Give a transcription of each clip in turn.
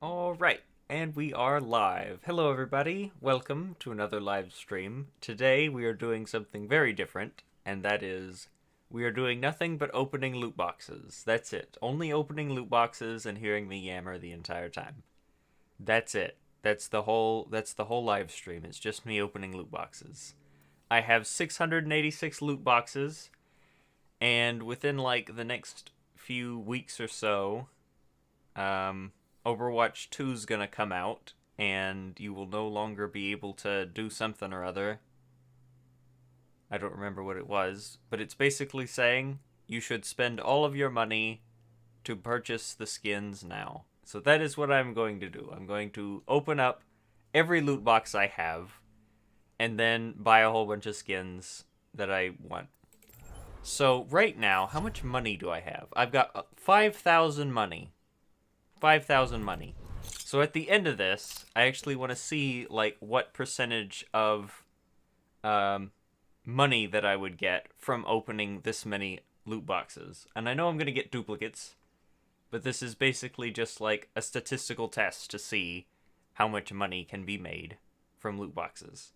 All right, and we are live. Hello, everybody. Welcome to another live stream. Today we are doing something very different, and that is we are doing nothing but opening loot boxes. That's it. Only opening loot boxes and hearing me yammer the entire time. That's it. That's the whole live stream. It's just me opening loot boxes. I have 686 loot boxes, and within like the next few weeks or so, Overwatch 2 is gonna come out, and you will no longer be able to do something or other. I don't remember what it was, but it's basically saying you should spend all of your money to purchase the skins now. So that is what I'm going to do. I'm going to open up every loot box I have, and then buy a whole bunch of skins that I want. So right now, how much money do I have? I've got 5,000 money. 5,000 money. So at the end of this, I actually want to see like what percentage of money that I would get from opening this many loot boxes. And I know I'm going to get duplicates, but this is basically just like a statistical test to see how much money can be made from loot boxes.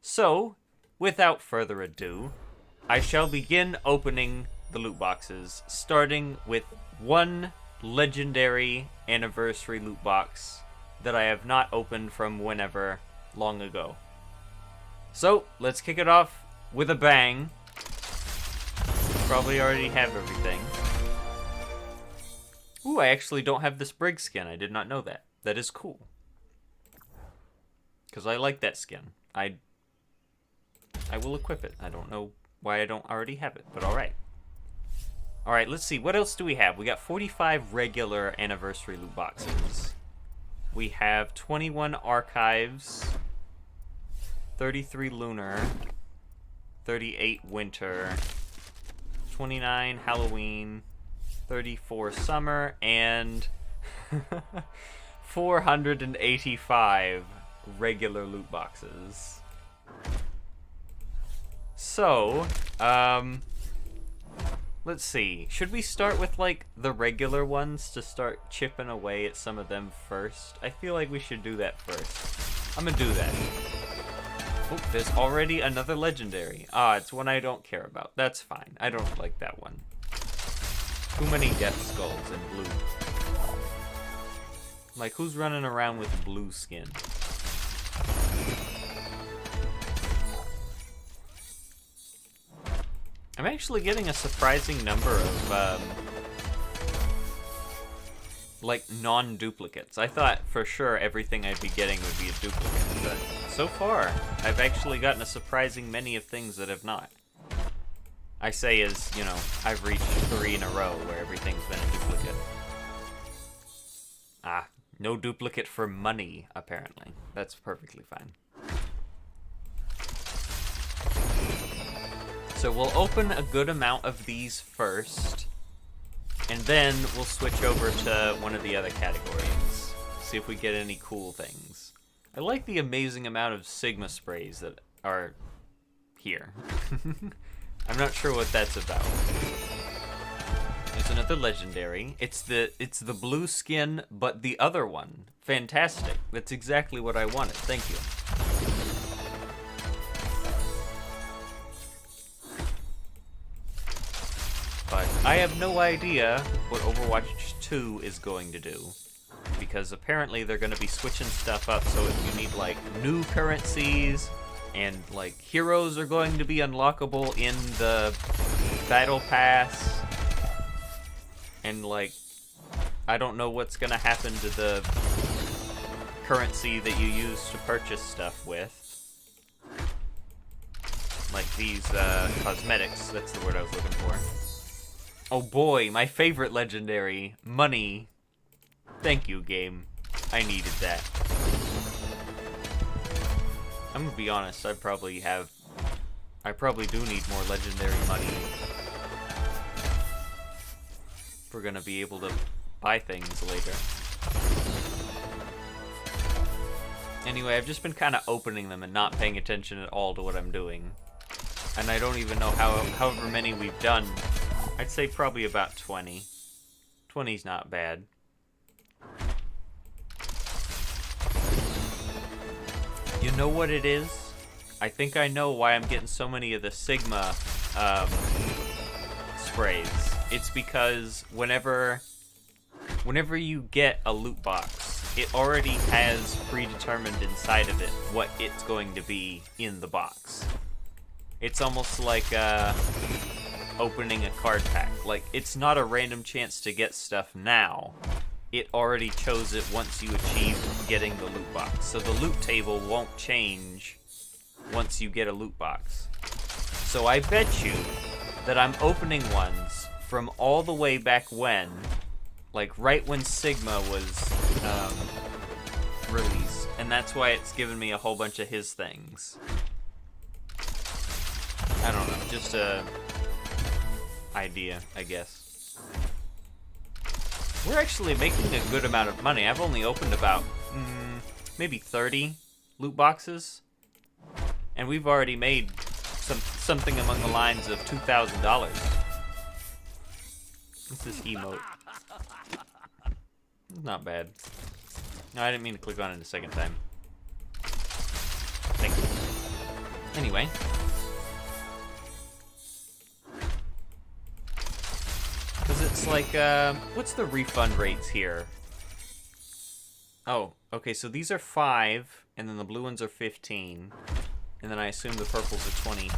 So, without further ado, I shall begin opening the loot boxes, starting with one legendary anniversary loot box that I have not opened from whenever long ago. So, let's kick it off with a bang. Probably already have everything. Ooh, I actually don't have this Brig skin. I did not know that. That is cool. Because I like that skin. I will equip it. I don't know why I don't already have it, but alright. Alright, let's see. What else do we have? We got 45 regular anniversary loot boxes. We have 21 archives, 33 lunar, 38 winter, 29 Halloween, 34 summer, and 485 regular loot boxes. So, let's see. Should we start with, like, the regular ones to start chipping away at some of them first? I feel like we should do that first. I'm gonna do that. Oh, there's already another legendary. Ah, it's one I don't care about. That's fine. I don't like that one. Too many death skulls in blue. Like, who's running around with blue skin? I'm actually getting a surprising number of, like, non-duplicates. I thought for sure everything I'd be getting would be a duplicate, but so far, I've actually gotten a surprising many of things that have not. I say as, you know, I've reached 3 in a row where everything's been a duplicate. Ah, no duplicate for money, apparently. That's perfectly fine. So we'll open a good amount of these first, and then we'll switch over to one of the other categories. See if we get any cool things. I like the amazing amount of Sigma sprays that are here. I'm not sure what that's about. There's another legendary. It's the blue skin, but the other one. Fantastic. That's exactly what I wanted. Thank you. But I have no idea what Overwatch 2 is going to do, because apparently they're going to be switching stuff up, so if you need, like, new currencies, and, like, heroes are going to be unlockable in the Battle Pass, and, like, I don't know what's going to happen to the currency that you use to purchase stuff with. Like these, cosmetics, that's the word I was looking for. Oh boy, my favorite legendary, money. Thank you, game. I needed that. I'm gonna be honest, I probably do need more legendary money. We're gonna be able to buy things later. Anyway, I've just been kind of opening them and not paying attention at all to what I'm doing. And I don't even know however many we've done. I'd say probably about 20. 20's not bad. You know what it is? I think I know why I'm getting so many of the Sigma sprays. It's because whenever you get a loot box, it already has predetermined inside of it what it's going to be in the box. It's almost like opening a card pack. Like, it's not a random chance to get stuff now. It already chose it once you achieve getting the loot box. So the loot table won't change once you get a loot box. So I bet you that I'm opening ones from all the way back when, like right when Sigma was released. And that's why it's given me a whole bunch of his things. I don't know, just a idea, I guess. We're actually making a good amount of money. I've only opened about maybe 30 loot boxes, and we've already made something among the lines of $2,000. What's this emote? Not bad. No, I didn't mean to click on it a second time. Thank you. Anyway. Because it's like, what's the refund rates here? Oh, okay, so these are 5, and then the blue ones are 15. And then I assume the purples are 25.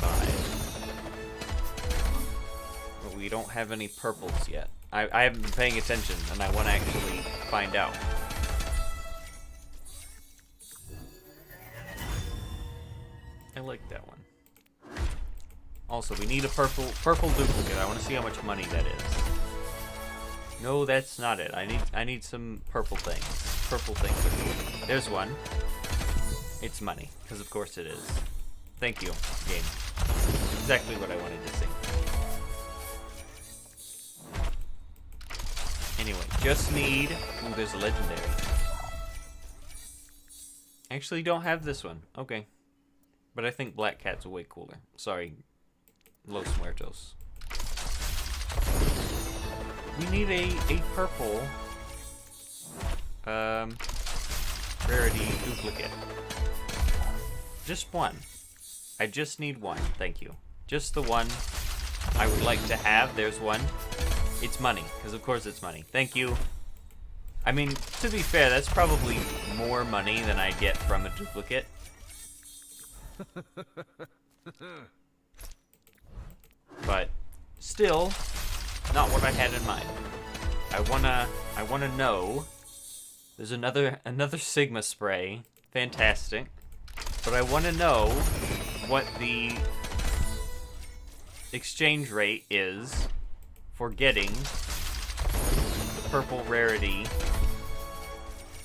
But we don't have any purples yet. I haven't been paying attention, and I want to actually find out. I like that one. Also, we need a purple duplicate. I want to see how much money that is. No, that's not it. I need some purple things. Purple things are cool. There's one. It's money, because of course it is. Thank you, game. Exactly what I wanted to see. Anyway, just need... Ooh, there's a legendary. Actually, don't have this one. Okay. But I think Black Cat's way cooler. Sorry, Los Muertos. We need a purple rarity duplicate. Just one. I just need one, thank you. Just the one I would like to have. There's one. It's money, because of course it's money. Thank you. I mean, to be fair, that's probably more money than I get from a duplicate. But still, not what I had in mind. I wanna know. There's another Sigma spray. Fantastic. But I wanna know what the exchange rate is for getting the purple rarity.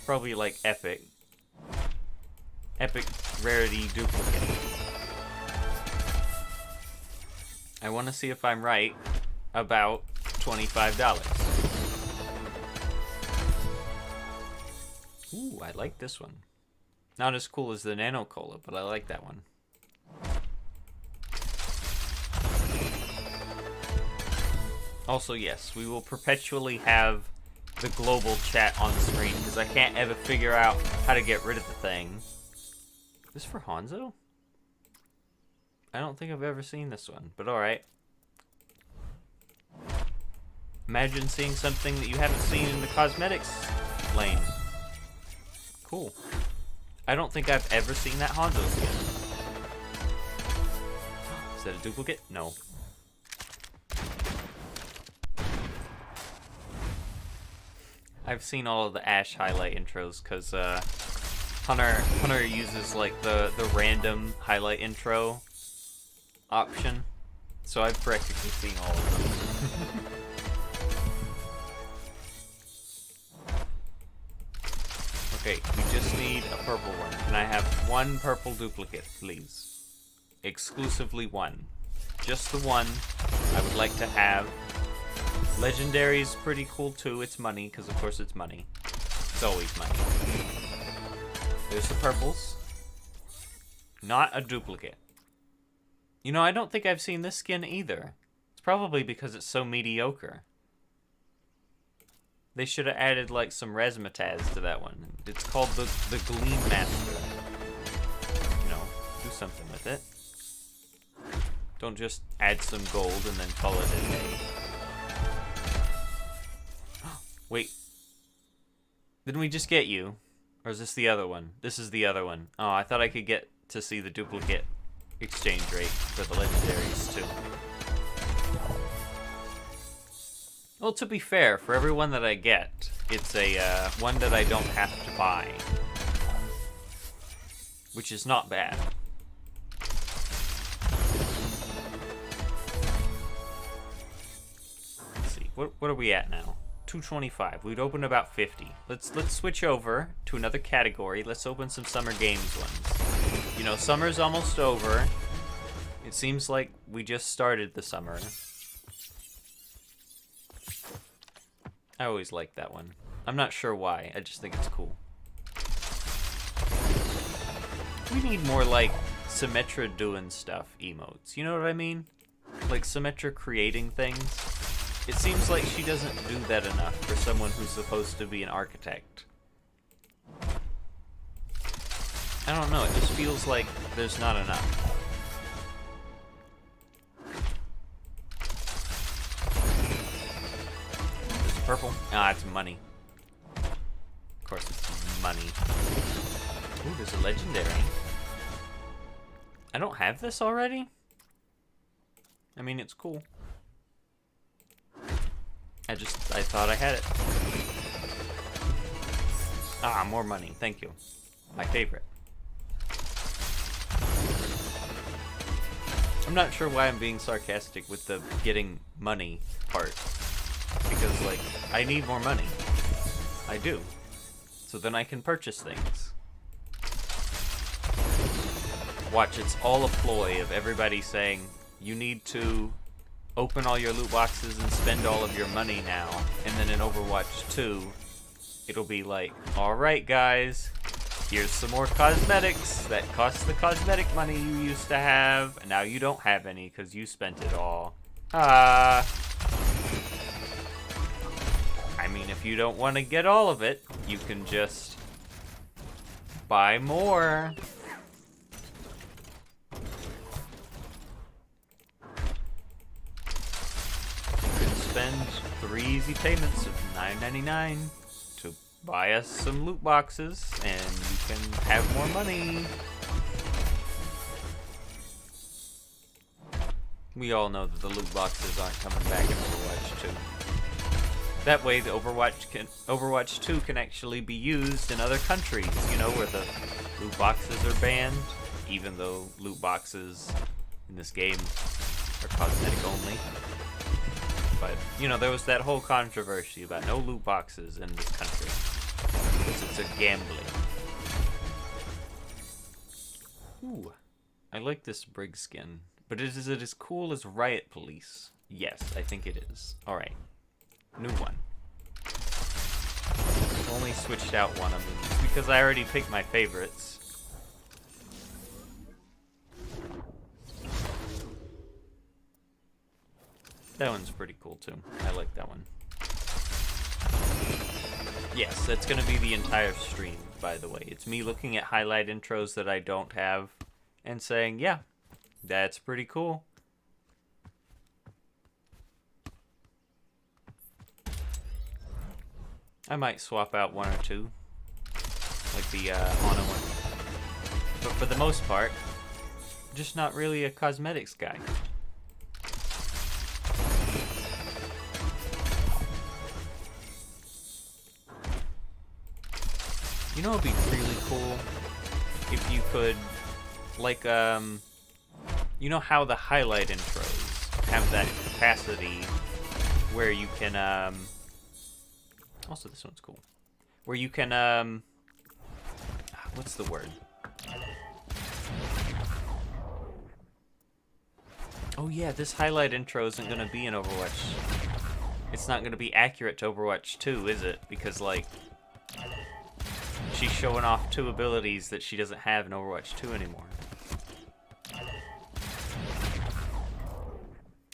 Probably like epic rarity duplicate. I want to see if I'm right about $25. Ooh, I like this one. Not as cool as the Nano Cola, but I like that one. Also, yes, we will perpetually have the global chat on the screen, because I can't ever figure out how to get rid of the thing. Is this for Hanzo? I don't think I've ever seen this one, but alright. Imagine seeing something that you haven't seen in the cosmetics lane. Cool. I don't think I've ever seen that Hanzo skin. Is that a duplicate? No. I've seen all of the Ash highlight intros because Hunter uses like the random highlight intro option, so I've practically seen all of them. Okay, we just need a purple one. Can I have one purple duplicate, please? Exclusively one. Just the one I would like to have. Legendary's pretty cool too. It's money, because of course it's money. It's always money. There's the purples. Not a duplicate. You know, I don't think I've seen this skin either. It's probably because it's so mediocre. They should have added like some razzmatazz to that one. It's called the Gleam Master. something with it. Don't just add some gold and then call it a day. Wait. Didn't we just get you? Or is this the other one? This is the other one. Oh, I thought I could get to see the duplicate exchange rate for the legendaries too. Well, to be fair, for every one that I get, it's a one that I don't have to buy. Which is not bad. Let's see, what are we at now? 225. We'd open about 50. Let's switch over to another category. Let's open some summer games ones. You know, summer's almost over. It seems like we just started the summer. I always like that one. I'm not sure why. I just think it's cool. We need more like Symmetra doing stuff emotes. You know what I mean? Like Symmetra creating things. It seems like she doesn't do that enough for someone who's supposed to be an architect. I don't know, it just feels like there's not enough. There's purple. Ah, it's money. Of course it's money. Ooh, there's a legendary. I don't have this already? I mean, it's cool. I thought I had it. Ah, more money. Thank you. My favorite. I'm not sure why I'm being sarcastic with the getting money part. Because, like, I need more money. I do. So then I can purchase things. Watch, it's all a ploy of everybody saying, you need to open all your loot boxes and spend all of your money now. And then in Overwatch 2, it'll be like, alright guys, here's some more cosmetics that cost the cosmetic money you used to have. And now you don't have any because you spent it all. I mean, if you don't want to get all of it, you can just buy more. Spend 3 easy payments of $9.99 to buy us some loot boxes, and you can have more money. We all know that the loot boxes aren't coming back in Overwatch 2. That way, the Overwatch 2 can actually be used in other countries, you know, where the loot boxes are banned, even though loot boxes in this game are cosmetic only. But, you know, there was that whole controversy about no loot boxes in this country. Because it's a gambling. Ooh. I like this Brig skin. But is it as cool as Riot Police? Yes, I think it is. Alright. New one. I've only switched out one of them. It's because I already picked my favorites. That one's pretty cool too. I like that one. Yes, that's gonna be the entire stream, by the way. It's me looking at highlight intros that I don't have and saying, yeah, that's pretty cool. I might swap out one or two, like the Ana one. But for the most part, just not really a cosmetics guy. You know what would be really cool? If you could, like, you know how the highlight intros have that capacity where you can, also this one's cool. Where you can, what's the word? Oh yeah, this highlight intro isn't going to be in Overwatch. It's not going to be accurate to Overwatch 2, is it? Because, like, she's showing off 2 abilities that she doesn't have in Overwatch 2 anymore.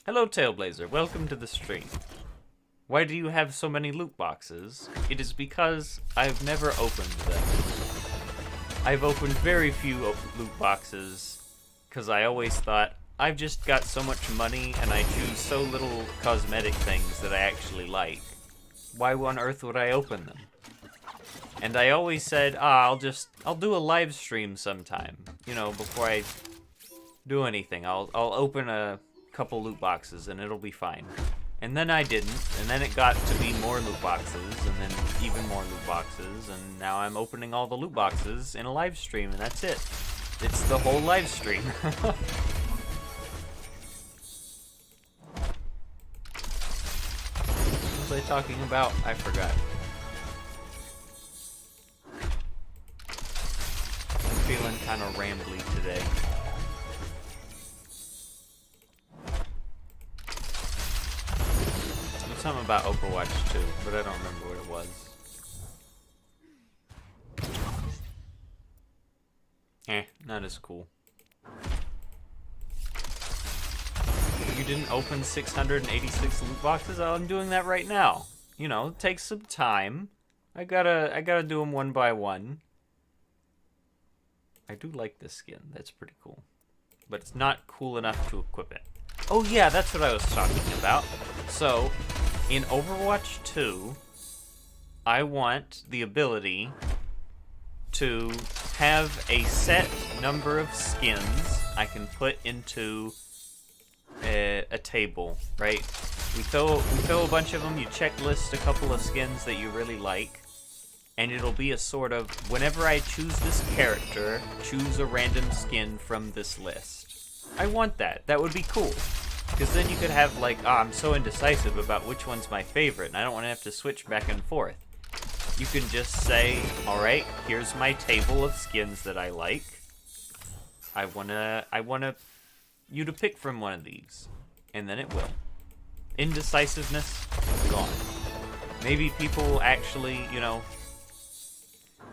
Hello, Tailblazer. Welcome to the stream. Why do you have so many loot boxes? It is because I've never opened them. I've opened very few loot boxes because I always thought, I've just got so much money and I choose so little cosmetic things that I actually like. Why on earth would I open them? And I always said, I'll do a live stream sometime. You know, before I do anything. I'll open a couple loot boxes and it'll be fine. And then I didn't, and then it got to be more loot boxes, and then even more loot boxes, and now I'm opening all the loot boxes in a live stream, and that's it. It's the whole live stream. What was I talking about? I forgot. I'm feeling kind of rambly today. Something about Overwatch 2, but I don't remember what it was. Not as cool. You didn't open 686 loot boxes? Oh, I'm doing that right now. You know, it takes some time. I gotta do them one by one. I do like this skin. That's pretty cool. But it's not cool enough to equip it. Oh yeah, that's what I was talking about. So, in Overwatch 2, I want the ability to have a set number of skins I can put into a table, right? We throw a bunch of them, you checklist a couple of skins that you really like, and it'll be a sort of, whenever I choose this character, choose a random skin from this list. I want that. That would be cool. Because then you could have, like, I'm so indecisive about which one's my favorite, and I don't want to have to switch back and forth. You can just say, alright, here's my table of skins that I like. I wanna you to pick from one of these. And then it will. Indecisiveness, gone. Maybe people actually, you know,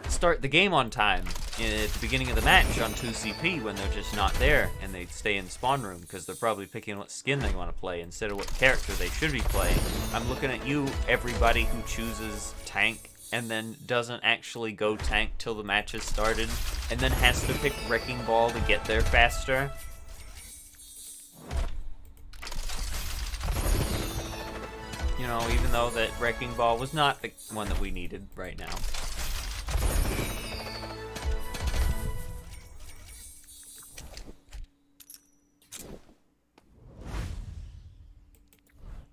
start the game on time at the beginning of the match on 2CP when they're just not there, and they stay in spawn room because they're probably picking what skin they want to play instead of what character they should be playing. I'm looking at you, everybody who chooses tank and then doesn't actually go tank till the match has started, and then has to pick Wrecking Ball to get there faster. You know, even though that Wrecking Ball was not the one that we needed right now.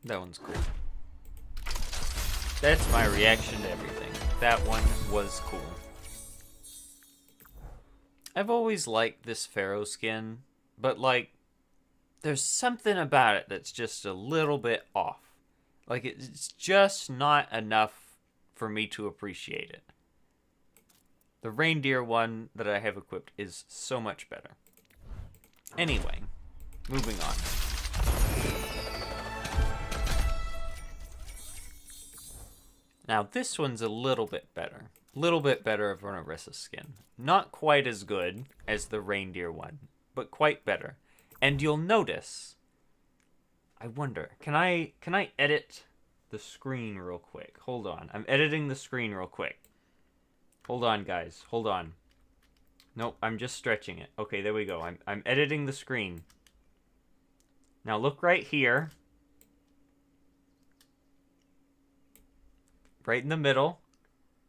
That one's cool. That's my reaction to everything. That one was cool. I've always liked this Pharaoh skin, but like, there's something about it that's just a little bit off. Like, it's just not enough for me to appreciate it. The reindeer one that I have equipped is so much better. Anyway, moving on. Now, this one's a little bit better. A little bit better of an Orisa skin. Not quite as good as the reindeer one, but quite better. And you'll notice, I wonder, can I edit the screen real quick? Hold on. I'm editing the screen real quick. Hold on, guys. Hold on. Nope, I'm just stretching it. Okay, there we go. I'm editing the screen. Now look right here. Right in the middle.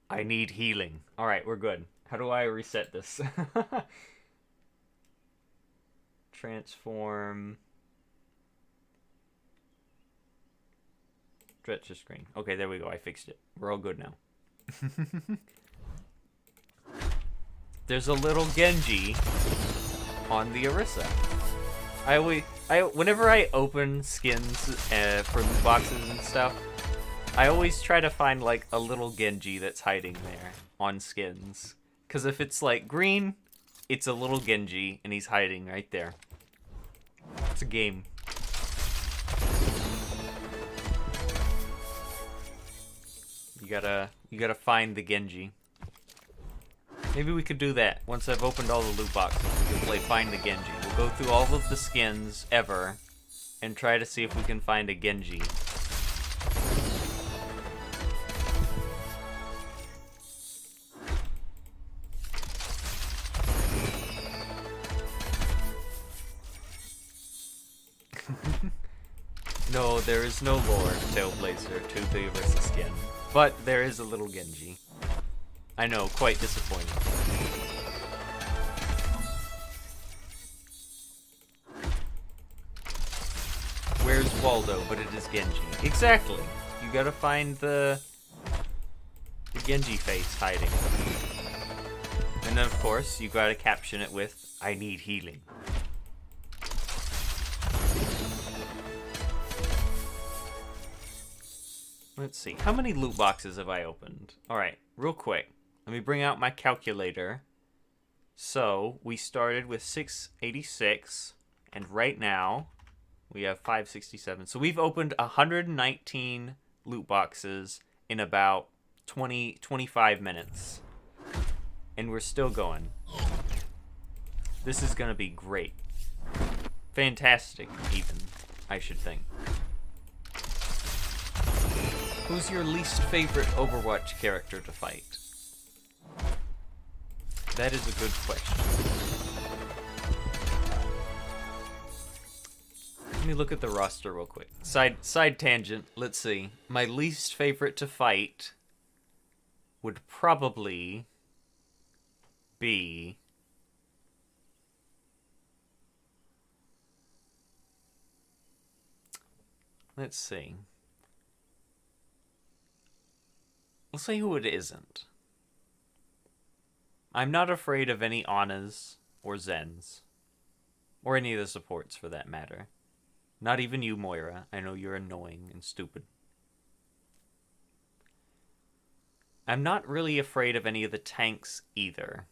I need healing. Alright, we're good. How do I reset this? Transform. Stretch the screen. Okay, there we go. I fixed it. We're all good now. There's a little Genji on the Orisa. Whenever I open skins for loot boxes and stuff, I always try to find like a little Genji that's hiding there on skins. Because if it's like green, it's a little Genji and he's hiding right there. It's a game. You gotta find the Genji. Maybe we could do that. Once I've opened all the loot boxes, we'll play Find the Genji. We'll go through all of the skins ever and try to see if we can find a Genji. No, there is no lore, Tailblazer, to the Orisa skin. But there is a little Genji. I know, quite disappointing. Where's Waldo? But it is Genji. Exactly. You gotta find the Genji face hiding. And then, of course, you gotta caption it with, I need healing. Let's see. How many loot boxes have I opened? Alright, real quick. Let me bring out my calculator. So, we started with 686, and right now, we have 567. So we've opened 119 loot boxes in about 25 minutes. And we're still going. This is gonna be great. Fantastic, even, I should think. Who's your least favorite Overwatch character to fight? That is a good question. Let me look at the roster real quick. Side tangent, let's see. My least favorite to fight would probably be... Let's see. We'll say who it isn't. I'm not afraid of any Anas or Zens. Or any of the supports, for that matter. Not even you, Moira. I know you're annoying and stupid. I'm not really afraid of any of the tanks either.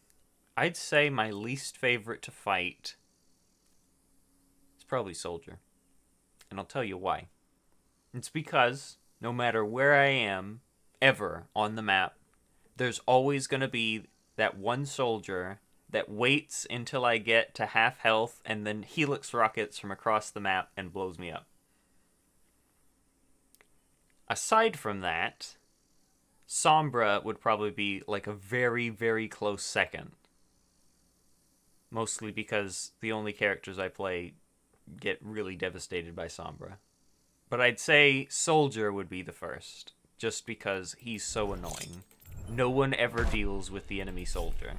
I'd say my least favorite to fight is probably Soldier. And I'll tell you why. It's because no matter where I am, ever on the map, there's always going to be that one soldier that waits until I get to half health and then helix rockets from across the map and blows me up. Aside from that, Sombra would probably be like a very, very close second. Mostly because the only characters I play get really devastated by Sombra. But I'd say Soldier would be the first, just because he's so annoying. No one ever deals with the enemy soldier.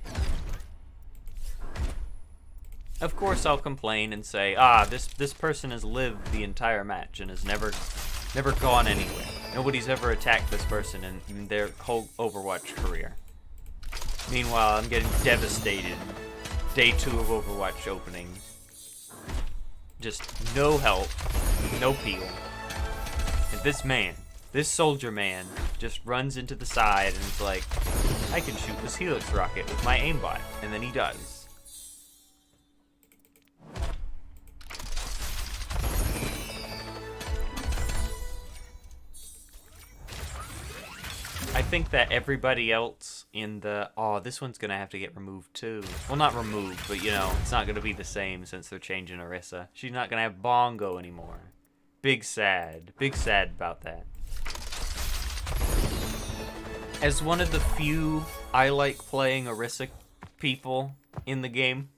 Of course I'll complain and say, this person has lived the entire match and has never gone anywhere. Nobody's ever attacked this person in their whole Overwatch career. Meanwhile, I'm getting devastated. Day 2 of Overwatch opening. Just no help, no peel. And this soldier man, just runs into the side and is like, I can shoot this helix rocket with my aimbot. And then he does. I think that everybody else in the... Oh, this one's going to have to get removed too. Well, not removed, but you know, it's not going to be the same since they're changing Orisa. She's not going to have Bongo anymore. Big sad. Big sad about that. As one of the few I like playing Orisa people in the game,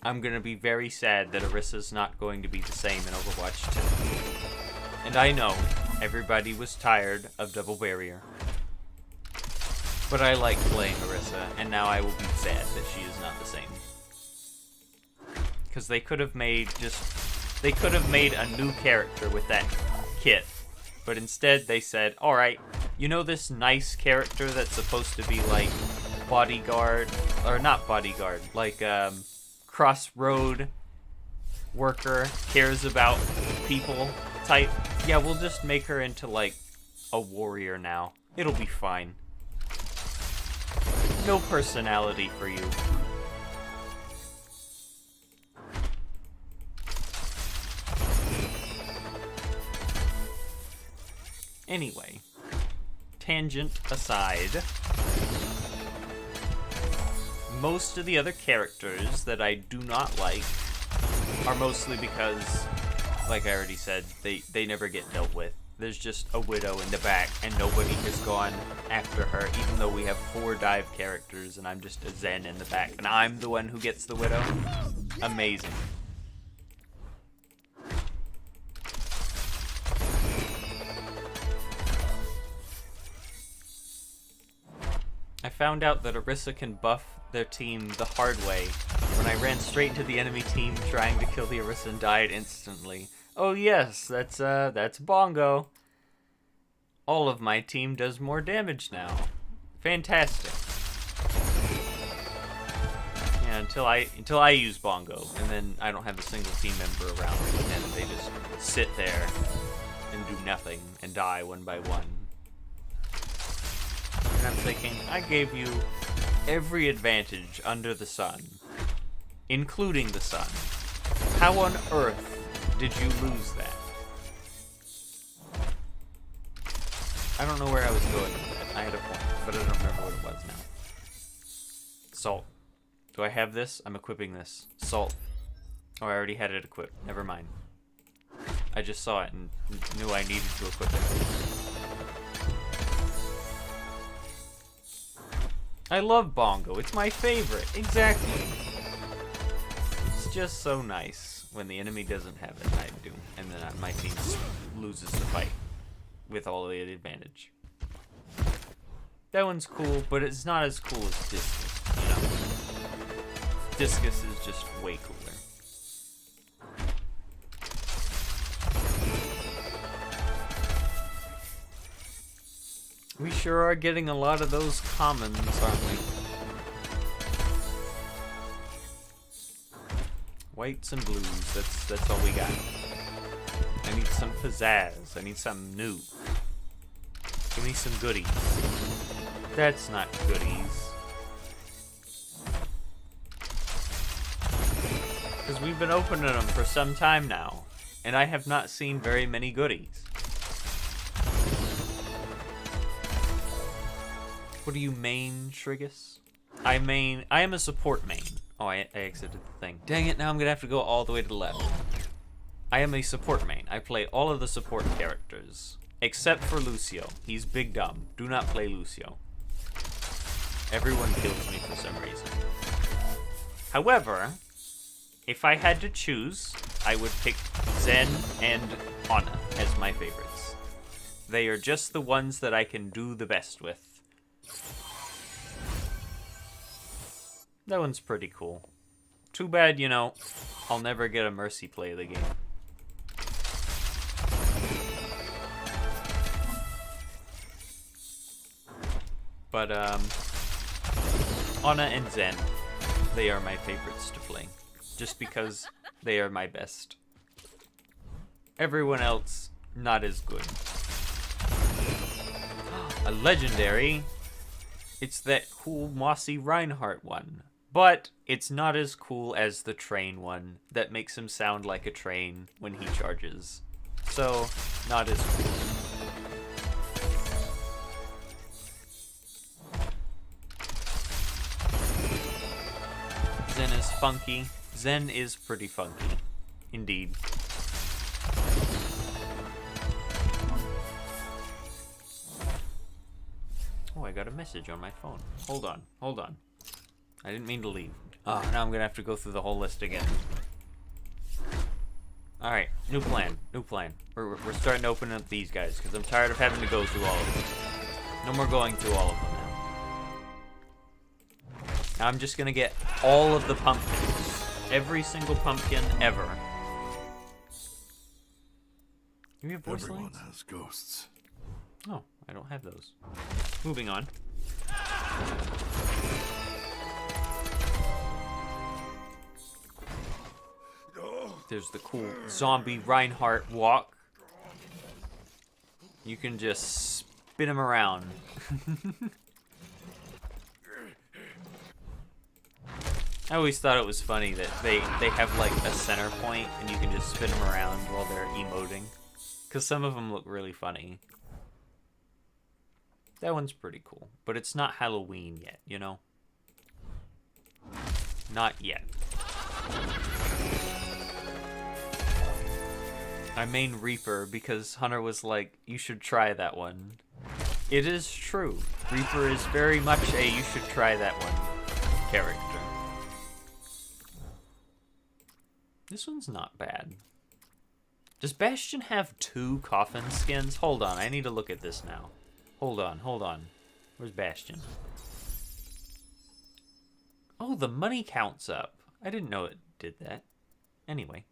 I'm going to be very sad that Orisa's not going to be the same in Overwatch 2. And I know everybody was tired of Double Barrier. But I like playing Orisa, and now I will be sad that she is not the same. Because they could have made a new character with that kit. But instead they said, alright, you know this nice character that's supposed to be like bodyguard, or not bodyguard, like crossroad worker, cares about people type? Yeah, we'll just make her into like a warrior now. It'll be fine. No personality for you. Anyway, tangent aside, most of the other characters that I do not like are mostly because, like I already said, they never get dealt with. There's just a Widow in the back, and nobody has gone after her, even though we have 4 dive characters, and I'm just a Zen in the back, and I'm the one who gets the Widow. Amazing. I found out that Orisa can buff their team the hard way when I ran straight into the enemy team trying to kill the Orisa and died instantly. Oh yes, that's Bongo. All of my team does more damage now. Fantastic. Yeah, until I use Bongo, and then I don't have a single team member around me, and they just sit there and do nothing and die one by one. And I'm thinking, I gave you every advantage under the sun, including the sun. How on earth did you lose that? I don't know where I was going with that. I had a point, but I don't remember what it was now. Salt. Do I have this? I'm equipping this. Salt. Oh, I already had it equipped. Never mind. I just saw it and knew I needed to equip it. I love Bongo. It's my favorite. Exactly. It's just so nice when the enemy doesn't have it and I do. And then my team loses the fight with all the advantage. That one's cool, but it's not as cool as Discus, you know? Discus is just way cooler. We sure are getting a lot of those commons, aren't we? Whites and blues, that's all we got. I need some pizzazz. I need something new. Give me some goodies. That's not goodies. Because we've been opening them for some time now, and I have not seen very many goodies. What do you main, Shrigus? I am a support main. Oh, I exited the thing. Dang it, now I'm gonna have to go all the way to the left. I am a support main. I play all of the support characters. Except for Lucio. He's big dumb. Do not play Lucio. Everyone kills me for some reason. However, if I had to choose, I would pick Zen and Ana as my favorites. They are just the ones that I can do the best with. That one's pretty cool. Too bad, you know, I'll never get a Mercy play of the game. But, Ana and Zen, they are my favorites to play. Just because they are my best. Everyone else, not as good. A legendary. It's that cool Mossy Reinhardt one. But it's not as cool as the train one that makes him sound like a train when he charges. So, not as cool. Zen is funky. Zen is pretty funky. Indeed. Oh, I got a message on my phone. Hold on. I didn't mean to leave. Oh, now I'm gonna have to go through the whole list again. Alright, new plan. We're starting to open up these guys, because I'm tired of having to go through all of them. No more going through all of them now. Now I'm just gonna get all of the pumpkins. Every single pumpkin ever. You have voice Everyone lines? has ghosts. Oh, I don't have those. Moving on. There's the cool zombie Reinhardt walk. You can just spin him around. I always thought it was funny that they have like a center point and you can just spin them around while they're emoting. Because some of them look really funny. That one's pretty cool. But it's not Halloween yet, you know? Not yet. I main Reaper because Hunter was like, you should try that one. It is true. Reaper is very much a you should try that one character. This one's not bad. Does Bastion have 2 coffin skins? Hold on, I need to look at this now. Hold on. Where's Bastion? Oh, the money counts up. I didn't know it did that. Anyway.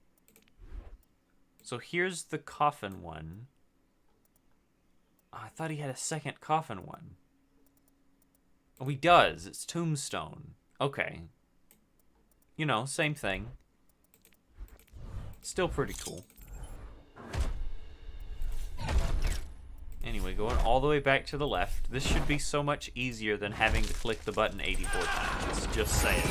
So here's the coffin one. Oh, I thought he had a second coffin one. Oh, he does. It's tombstone. Okay. You know, same thing. Still pretty cool. Anyway, going all the way back to the left. This should be so much easier than having to click the button 84 times. Just saying.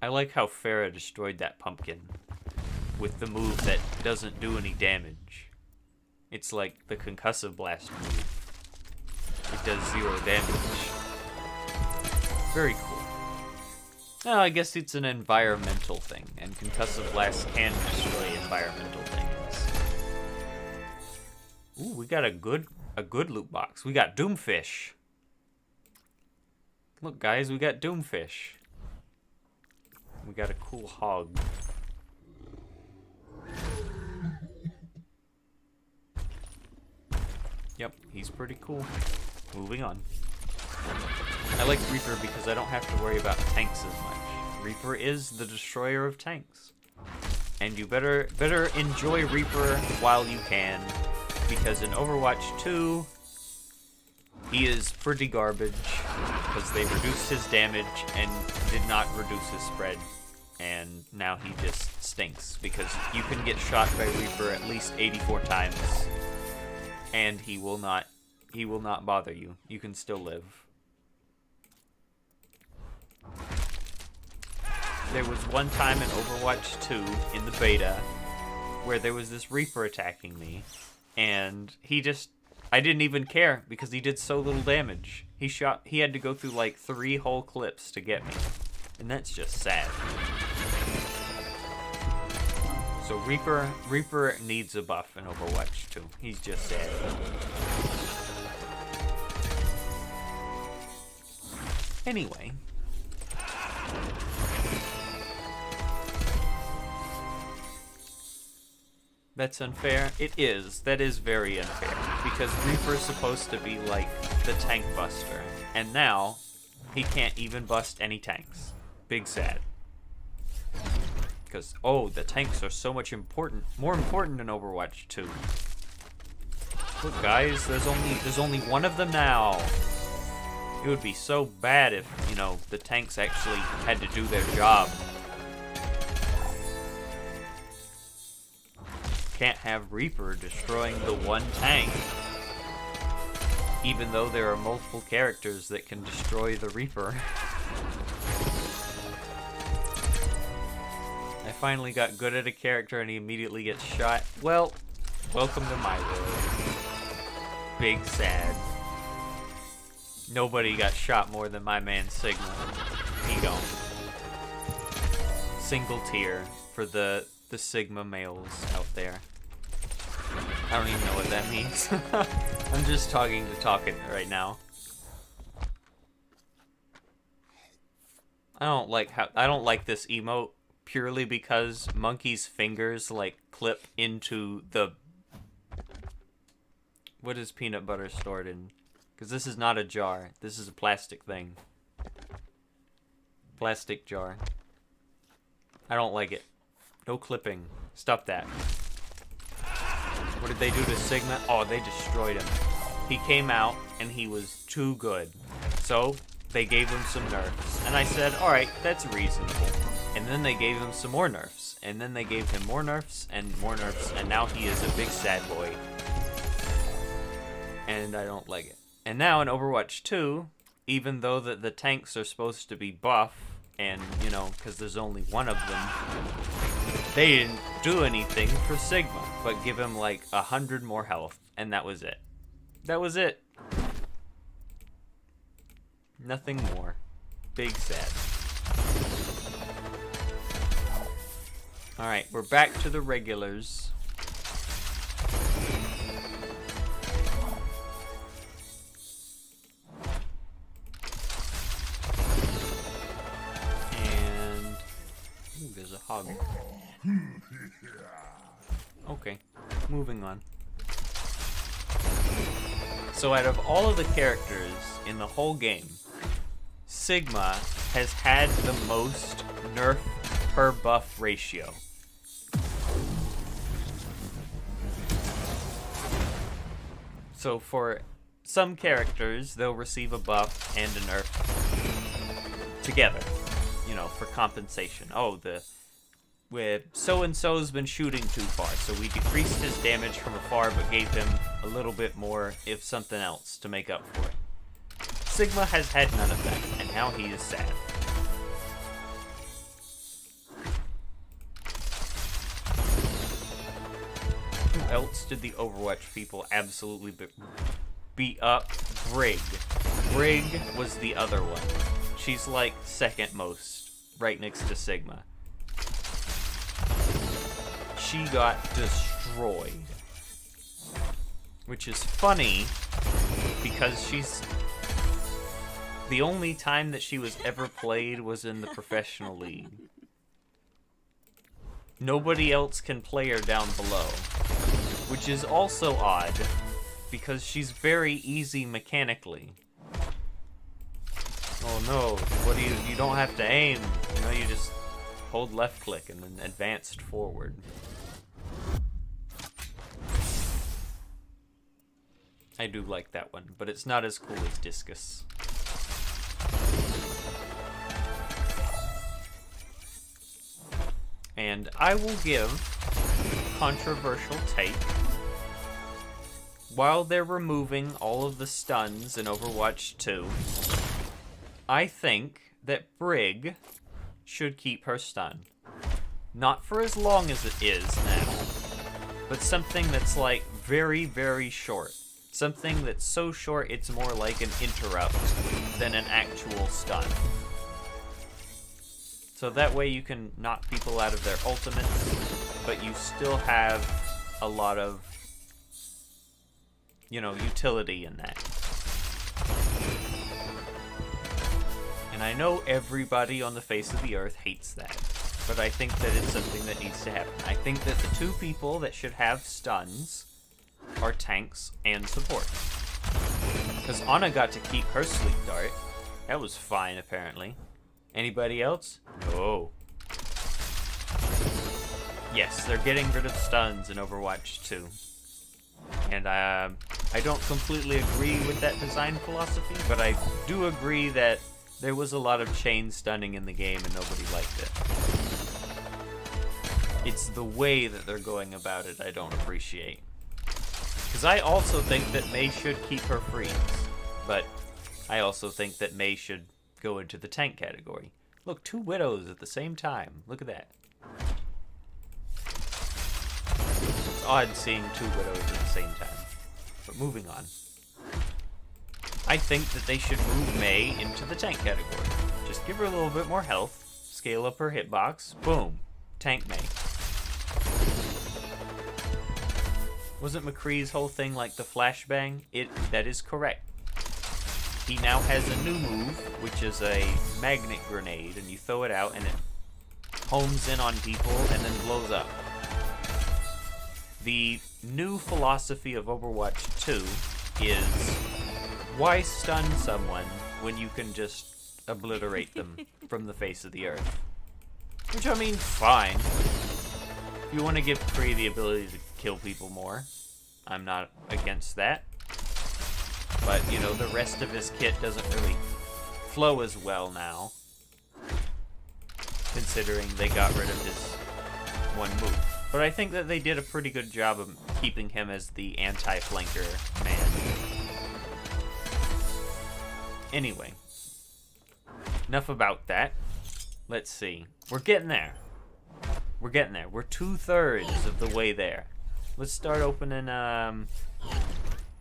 I like how Farah destroyed that pumpkin with the move that doesn't do any damage. It's like the concussive blast move. It does 0 damage. Very cool. Well, I guess it's an environmental thing, and concussive blast can destroy environmental things. Ooh, we got a good loot box. We got Doomfish. Look, guys, we got Doomfish. We got a cool hog. Yep, he's pretty cool. Moving on. I like Reaper because I don't have to worry about tanks as much. Reaper is the destroyer of tanks. And you better enjoy Reaper while you can, because in Overwatch 2, he is pretty garbage, because they reduced his damage and did not reduce his spread. And now he just stinks, because you can get shot by Reaper at least 84 times, and he will not bother you. You can still live. There was one time in Overwatch 2 in the beta where there was this Reaper attacking me, and I didn't even care because he did so little damage. He had to go through like 3 whole clips to get me, and that's just sad. So Reaper needs a buff in Overwatch 2. He's just sad. Anyway. That's unfair? It is. That is very unfair. Because Reaper's supposed to be like the tank buster. And now, he can't even bust any tanks. Big sad. Because, oh, the tanks are so much more important in Overwatch 2. Look, guys, there's only one of them now. It would be so bad if, you know, the tanks actually had to do their job. Can't have Reaper destroying the one tank. Even though there are multiple characters that can destroy the Reaper. I finally got good at a character and he immediately gets shot. Well, welcome to my world. Big sad. Nobody got shot more than my man Sigma. He gone. Single tier for the Sigma males out there. I don't even know what that means. I'm just talking right now. I don't like this emote purely because Monkey's fingers like clip into the... What is peanut butter stored in? Because this is not a jar. This is a plastic thing. Plastic jar. I don't like it. No clipping. Stop that. What did they do to Sigma? Oh, they destroyed him. He came out and he was too good. So they gave him some nerfs. And I said, alright, that's reasonable. And then they gave him some more nerfs. And then they gave him more nerfs and more nerfs. And now he is a big sad boy. And I don't like it. And now in Overwatch 2, even though the tanks are supposed to be buff, and, you know, because there's only one of them, they didn't do anything for Sigma, but give him like 100 more health, and that was it. That was it. Nothing more. Big sad. Alright, we're back to the regulars. And... ooh, there's a hog. Okay, moving on. So out of all of the characters in the whole game, Sigma has had the most nerf per buff ratio. So for some characters, they'll receive a buff and a nerf together, you know, for compensation. Oh, with so-and-so's been shooting too far, so we decreased his damage from afar but gave him a little bit more if something else to make up for it. Sigma has had none of that, and now he is sad. Who else did the Overwatch people absolutely beat up? Brig. Brig was the other one. She's like second most, right next to Sigma. She got destroyed. Which is funny, because she's... The only time that she was ever played was in the professional league. Nobody else can play her down below. Which is also odd, because she's very easy mechanically. Oh no, what do you don't have to aim. You know, you just hold left click and then advanced forward. I do like that one, but it's not as cool as Discus. And I will give a controversial take. While they're removing all of the stuns in Overwatch 2, I think that Brig should keep her stun. Not for as long as it is now, but something that's like very, very short. Something that's so short it's more like an interrupt than an actual stun. So that way you can knock people out of their ultimates, but you still have a lot of, you know, utility in that. And I know everybody on the face of the earth hates that, but I think that it's something that needs to happen. I think that the two people that should have stuns are tanks and support. Because Ana got to keep her sleep dart. That was fine, apparently. Anybody else? No. Yes, they're getting rid of stuns in Overwatch 2. And I don't completely agree with that design philosophy, but I do agree that there was a lot of chain stunning in the game and nobody liked it. It's the way that they're going about it I don't appreciate. Because I also think that Mei should keep her freeze, but I also think that Mei should go into the tank category. Look, 2 Widows at the same time. Look at that. It's odd seeing 2 Widows at the same time. But moving on. I think that they should move Mei into the tank category. Just give her a little bit more health, scale up her hitbox, boom, tank Mei. Wasn't McCree's whole thing like the flashbang? That is correct. He now has a new move, which is a magnet grenade, and you throw it out and it homes in on people and then blows up. The new philosophy of Overwatch 2 is, why stun someone when you can just obliterate them from the face of the earth? Which, I mean, fine. If you want to give Kree the ability to kill people more, I'm not against that. But, you know, the rest of his kit doesn't really flow as well now, considering they got rid of his one move. But I think that they did a pretty good job of keeping him as the anti-flanker man. Anyway, enough about that. Let's see. We're getting there. We're getting there. We're 2/3 of the way there. Let's start opening,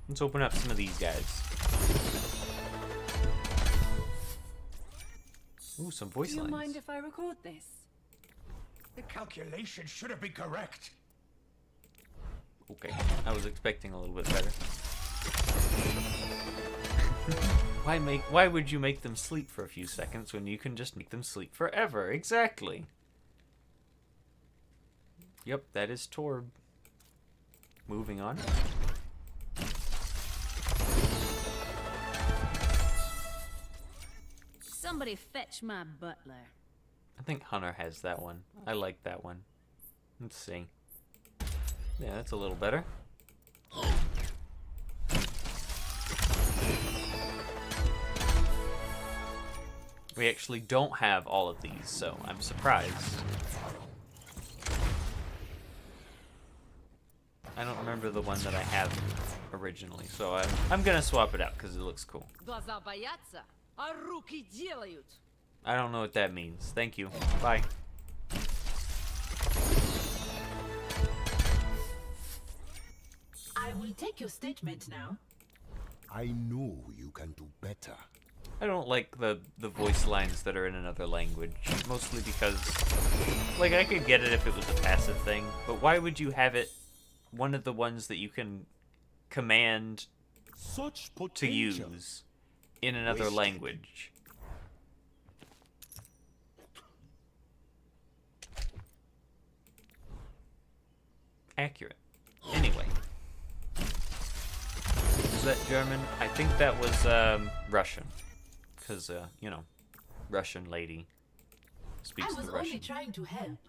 let's open up some of these guys. Ooh, some voice lines. Do you mind if I record this? The calculation should have been correct. Okay, I was expecting a little bit better. Why would you make them sleep for a few seconds when you can just make them sleep forever? Exactly. Yep, that is Torb. Moving on. Somebody fetch my butler. I think Hunter has that one. I like that one. Let's see. Yeah, that's a little better. We actually don't have all of these, so I'm surprised. I don't remember the one that I have originally, so I'm gonna swap it out because it looks cool. Глаза боятся, а руки делают. I don't know what that means. Thank you. Bye. I will take your statement now. I know you can do better. I don't like the voice lines that are in another language, mostly because, like, I could get it if it was a passive thing, but why would you have it one of the ones that you can command Such to potential. use in another Wasted. language? Accurate. Anyway. Is that German? I think that was Russian. Because, you know, Russian lady speaks I was the only Russian. trying to help.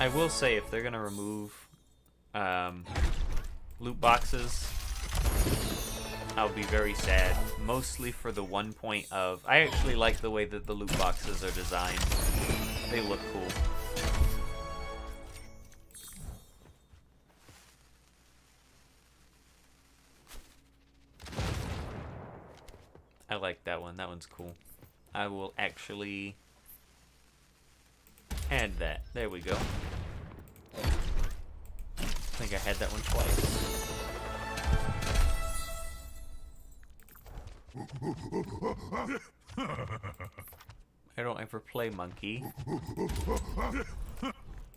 I will say, if they're gonna remove loot boxes, I'll be very sad. Mostly for the one point of, I actually like the way that the loot boxes are designed. They look cool. I like that one. That one's cool. I will actually add that. There we go. I think I had that one twice. I don't ever play Monkey,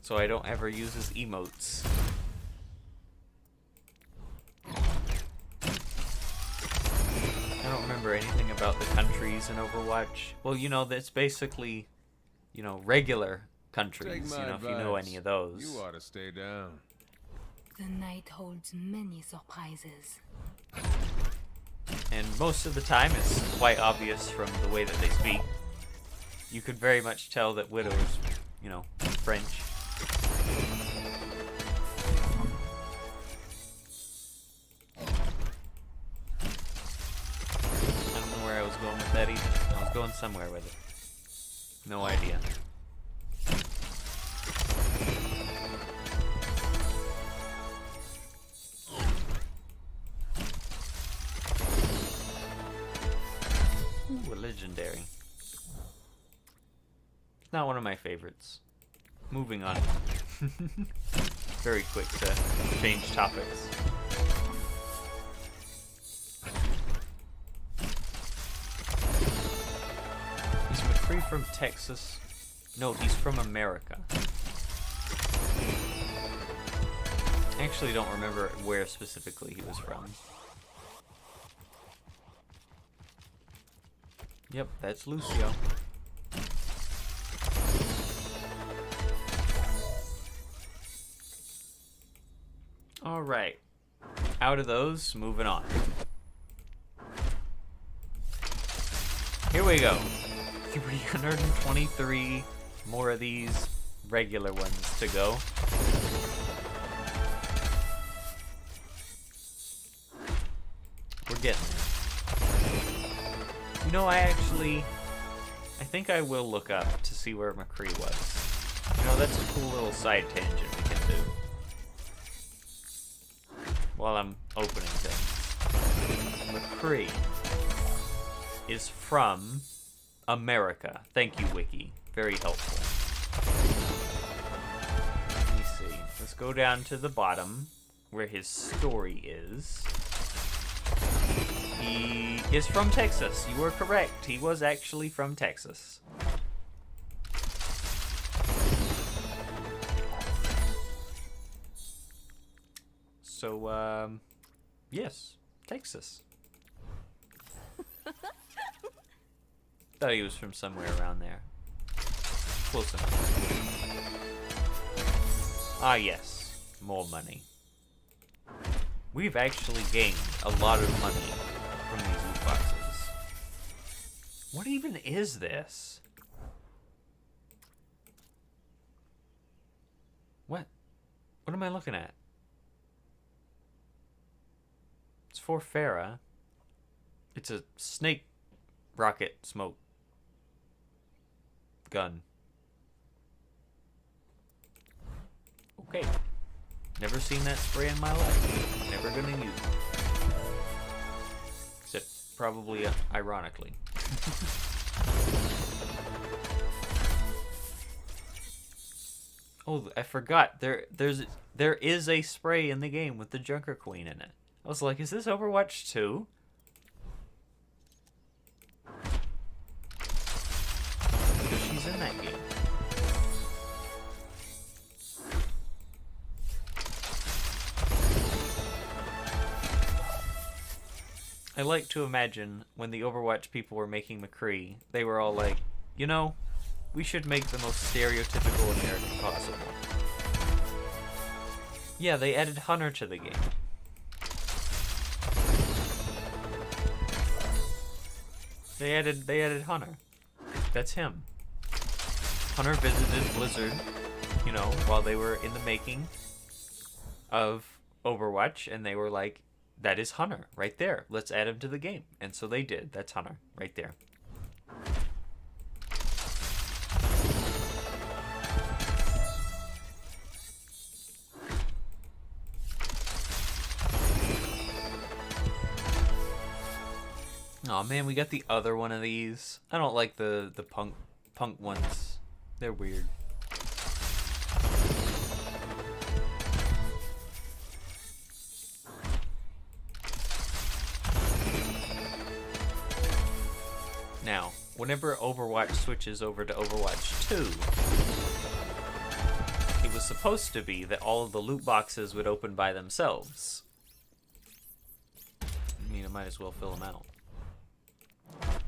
so I don't ever use his emotes. I don't remember anything about the countries in Overwatch. Well, you know, that's basically, you know, regular countries, you know, if you know any of those. You ought to stay down. The night holds many surprises. And most of the time it's quite obvious from the way that they speak. You could very much tell that Widow's, you know, French. I don't know where I was going with that either. I was going somewhere with it. No idea. Ooh, a legendary. It's not one of my favorites. Moving on. Very quick to change topics. Is McCree from Texas? No, he's from America. I actually don't remember where specifically he was from. Yep, that's Lucio. Alright. Out of those, moving on. Here we go. 323 more of these regular ones to go. We're getting there. You know, I think I will look up to see where McCree was. You know, that's a cool little side tangent we can do. While I'm opening things. McCree is from America. Thank you, Wiki. Very helpful. Let me see. Let's go down to the bottom where his story is. He is from Texas. You were correct. He was actually from Texas. So, yes, Texas. Thought he was from somewhere around there. Close enough. Ah, yes. More money. We've actually gained a lot of money from these loot boxes. What even is this? What? What am I looking at? It's for Farah. It's a snake rocket smoke gun. Okay. Never seen that spray in my life. Never gonna use it. Except probably ironically. Oh, I forgot. There is a spray in the game with the Junker Queen in it. I was like, is this Overwatch 2? Because she's in that game. I like to imagine when the Overwatch people were making McCree, they were all like, you know, we should make the most stereotypical American possible. Yeah, they added Hunter to the game. They added Hunter. That's him. Hunter visited Blizzard, you know, while they were in the making of Overwatch, and they were like, that is Hunter right there. Let's add him to the game. And so they did. That's Hunter right there. Oh man, we got the other one of these. I don't like the punk ones. They're weird. Now, whenever Overwatch switches over to Overwatch 2, it was supposed to be that all of the loot boxes would open by themselves. I mean, I might as well fill them out.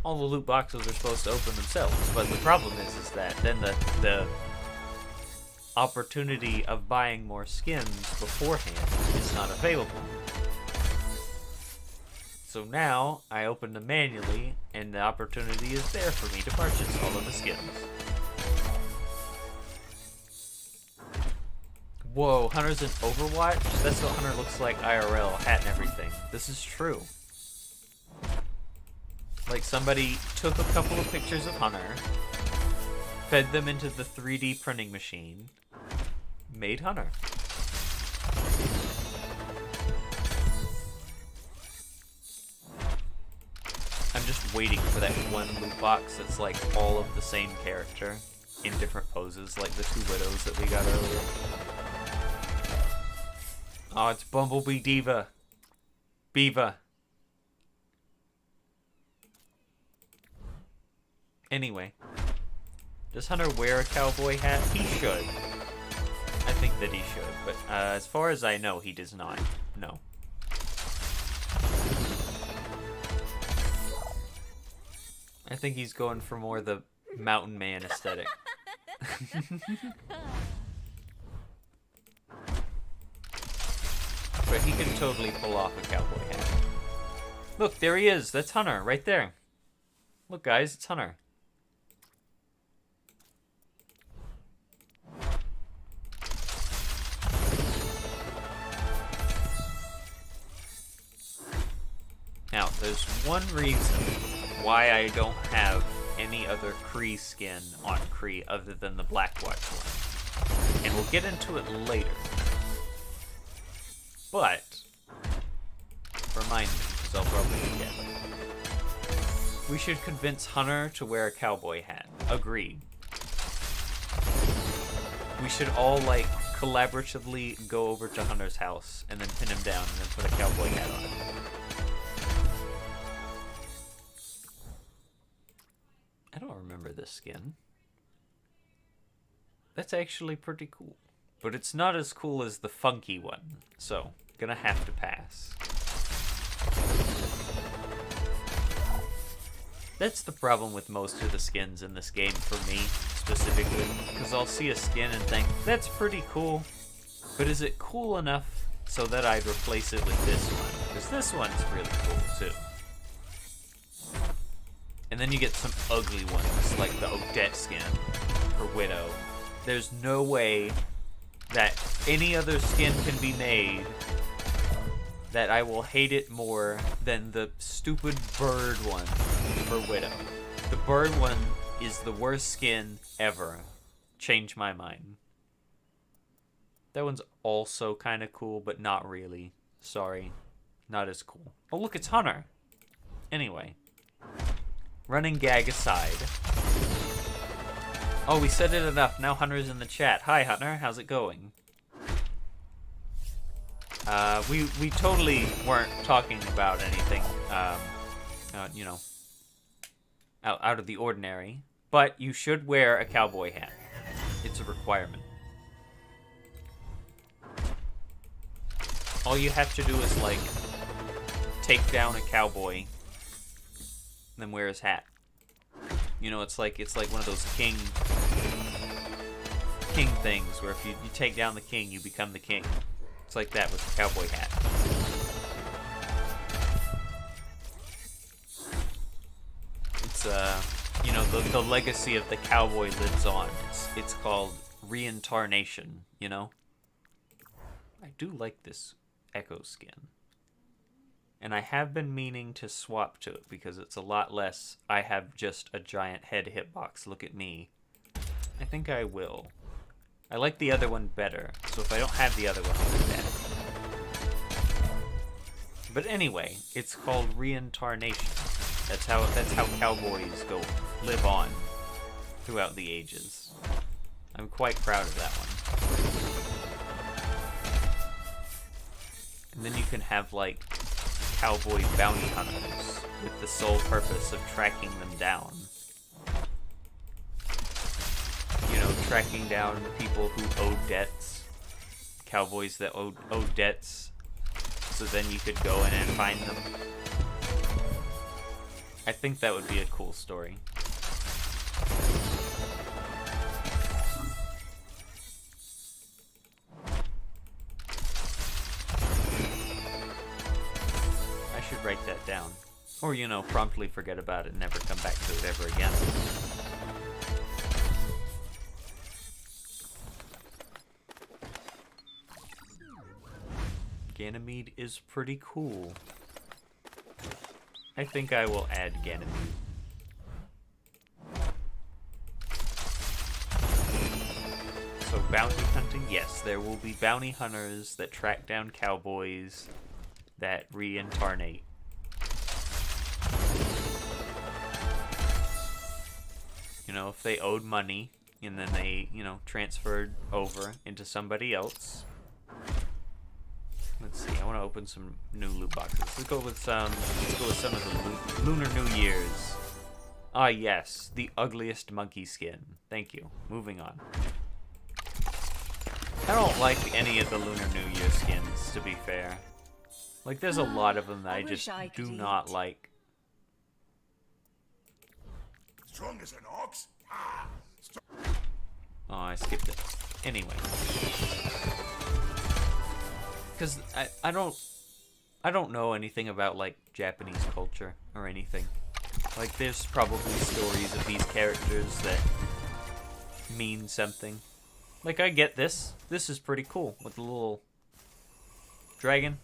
All the loot boxes are supposed to open themselves, but the problem is that then the opportunity of buying more skins beforehand is not available. So now, I open them manually, and the opportunity is there for me to purchase all of the skins. Whoa, Hunter's in Overwatch? That's what Hunter looks like IRL, hat and everything. This is true. Like, somebody took a couple of pictures of Hunter, fed them into the 3D printing machine, made Hunter. I'm just waiting for that one loot box that's like all of the same character in different poses, like the 2 widows that we got earlier. Oh, it's Bumblebee Diva. Beaver. Anyway, does Hunter wear a cowboy hat? He should. I think that he should, but as far as I know, he does not. No. I think he's going for more the mountain man aesthetic. But he can totally pull off a cowboy hat. Look, there he is. That's Hunter, right there. Look, guys, it's Hunter. Now, there's one reason why I don't have any other Kree skin on Kree other than the Blackwatch one. And we'll get into it later. But, remind me, because I'll probably forget. We should convince Hunter to wear a cowboy hat. Agreed. We should all, like, collaboratively go over to Hunter's house and then pin him down and then put a cowboy hat on him. I don't remember this skin. That's actually pretty cool. But it's not as cool as the funky one, so gonna have to pass. That's the problem with most of the skins in this game for me, specifically, because I'll see a skin and think, that's pretty cool, but is it cool enough so that I'd replace it with this one, because this one's really cool too. And then you get some ugly ones, like the Odette skin for Widow. There's no way that any other skin can be made that I will hate it more than the stupid bird one for Widow. The bird one is the worst skin ever. Change my mind. That one's also kind of cool, but not really. Sorry. Not as cool. Oh, look, it's Hunter. Anyway. Running gag aside. Oh, we said it enough. Now Hunter's in the chat. Hi, Hunter. How's it going? We totally weren't talking about anything, you know, out of the ordinary. But you should wear a cowboy hat. It's a requirement. All you have to do is, like, take down a cowboy, then wear his hat. You know, it's like one of those king things where if you take down the king, you become the king. It's like that with the cowboy hat. It's you know, the legacy of the cowboy lives on. It's called reincarnation, you know? I do like this Echo skin. And I have been meaning to swap to it because it's a lot less, I have just a giant head hitbox, look at me. I think I will. I like the other one better, so if I don't have the other one, I'll do that. But anyway, it's called reincarnation. That's how cowboys live on throughout the ages. I'm quite proud of that one. And then you can have, like, cowboy bounty hunters with the sole purpose of tracking them down. You know, tracking down people who owe debts. Cowboys that owe debts. So then you could go in and find them. I think that would be a cool story. I should write that down. Or, you know, promptly forget about it and never come back to it ever again. Ganymede is pretty cool. I think I will add Ganymede. So bounty hunting, yes, there will be bounty hunters that track down cowboys that reincarnate. You know, if they owed money and then they, you know, transferred over into somebody else. Let's see. I want to open some new loot boxes. Let's go with some of the Lunar New Year's. Ah, yes, the ugliest monkey skin. Thank you. Moving on. I don't like any of the Lunar New Year skins, to be fair. Like, there's a lot of them that I just do not like. Strong as an ox? Oh, I skipped it. Anyway. Because I don't know anything about, like, Japanese culture or anything. Like, there's probably stories of these characters that mean something. Like, I get this. This is pretty cool with the little dragon.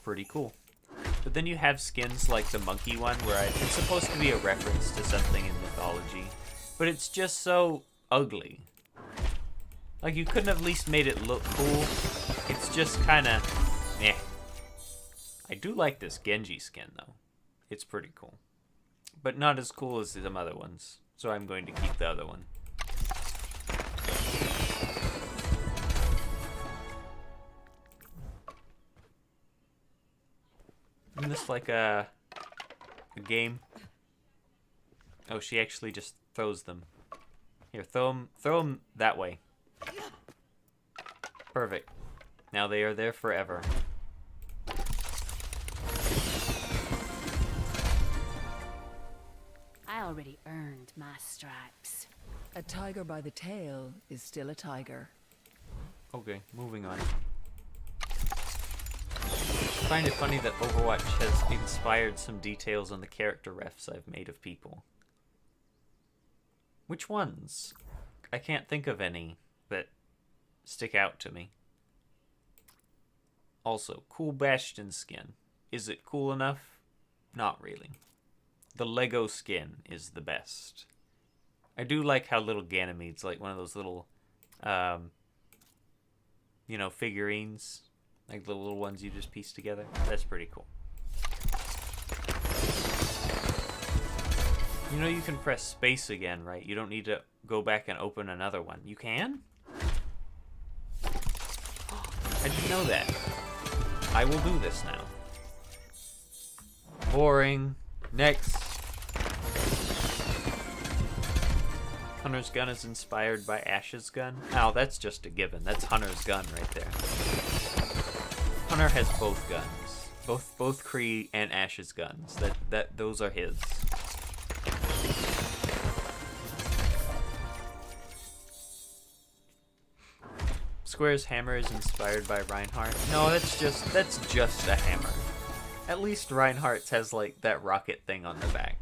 Pretty cool. But then you have skins like the monkey one where it's supposed to be a reference to something in mythology. But it's just so ugly. Like, you couldn't have at least made it look cool. It's just kind of meh. I do like this Genji skin, though. It's pretty cool. But not as cool as some other ones. So I'm going to keep the other one. Isn't this like a game? Oh, she actually just throws them. Here, throw them that way. Perfect. Now they are there forever. I already earned my stripes. A tiger by the tail is still a tiger. Okay, moving on. find it funny that Overwatch has inspired some details on the character refs I've made of people. Which ones? I can't think of any that stick out to me. Also, cool Bastion skin. Is it cool enough? Not really. The Lego skin is the best. I do like how little Ganymede's like one of those little, figurines. Like the little ones you just piece together. That's pretty cool. You know you can press space again, right? You don't need to go back and open another one. You can? I didn't know that. I will do this now. Boring. Next. Hunter's gun is inspired by Ash's gun. Oh, that's just a given. That's Hunter's gun right there. Hunter has both guns. Both Kree and Ash's guns. Those are his. Square's hammer is inspired by Reinhardt. No, that's just a hammer. At least Reinhardt's has like that rocket thing on the back.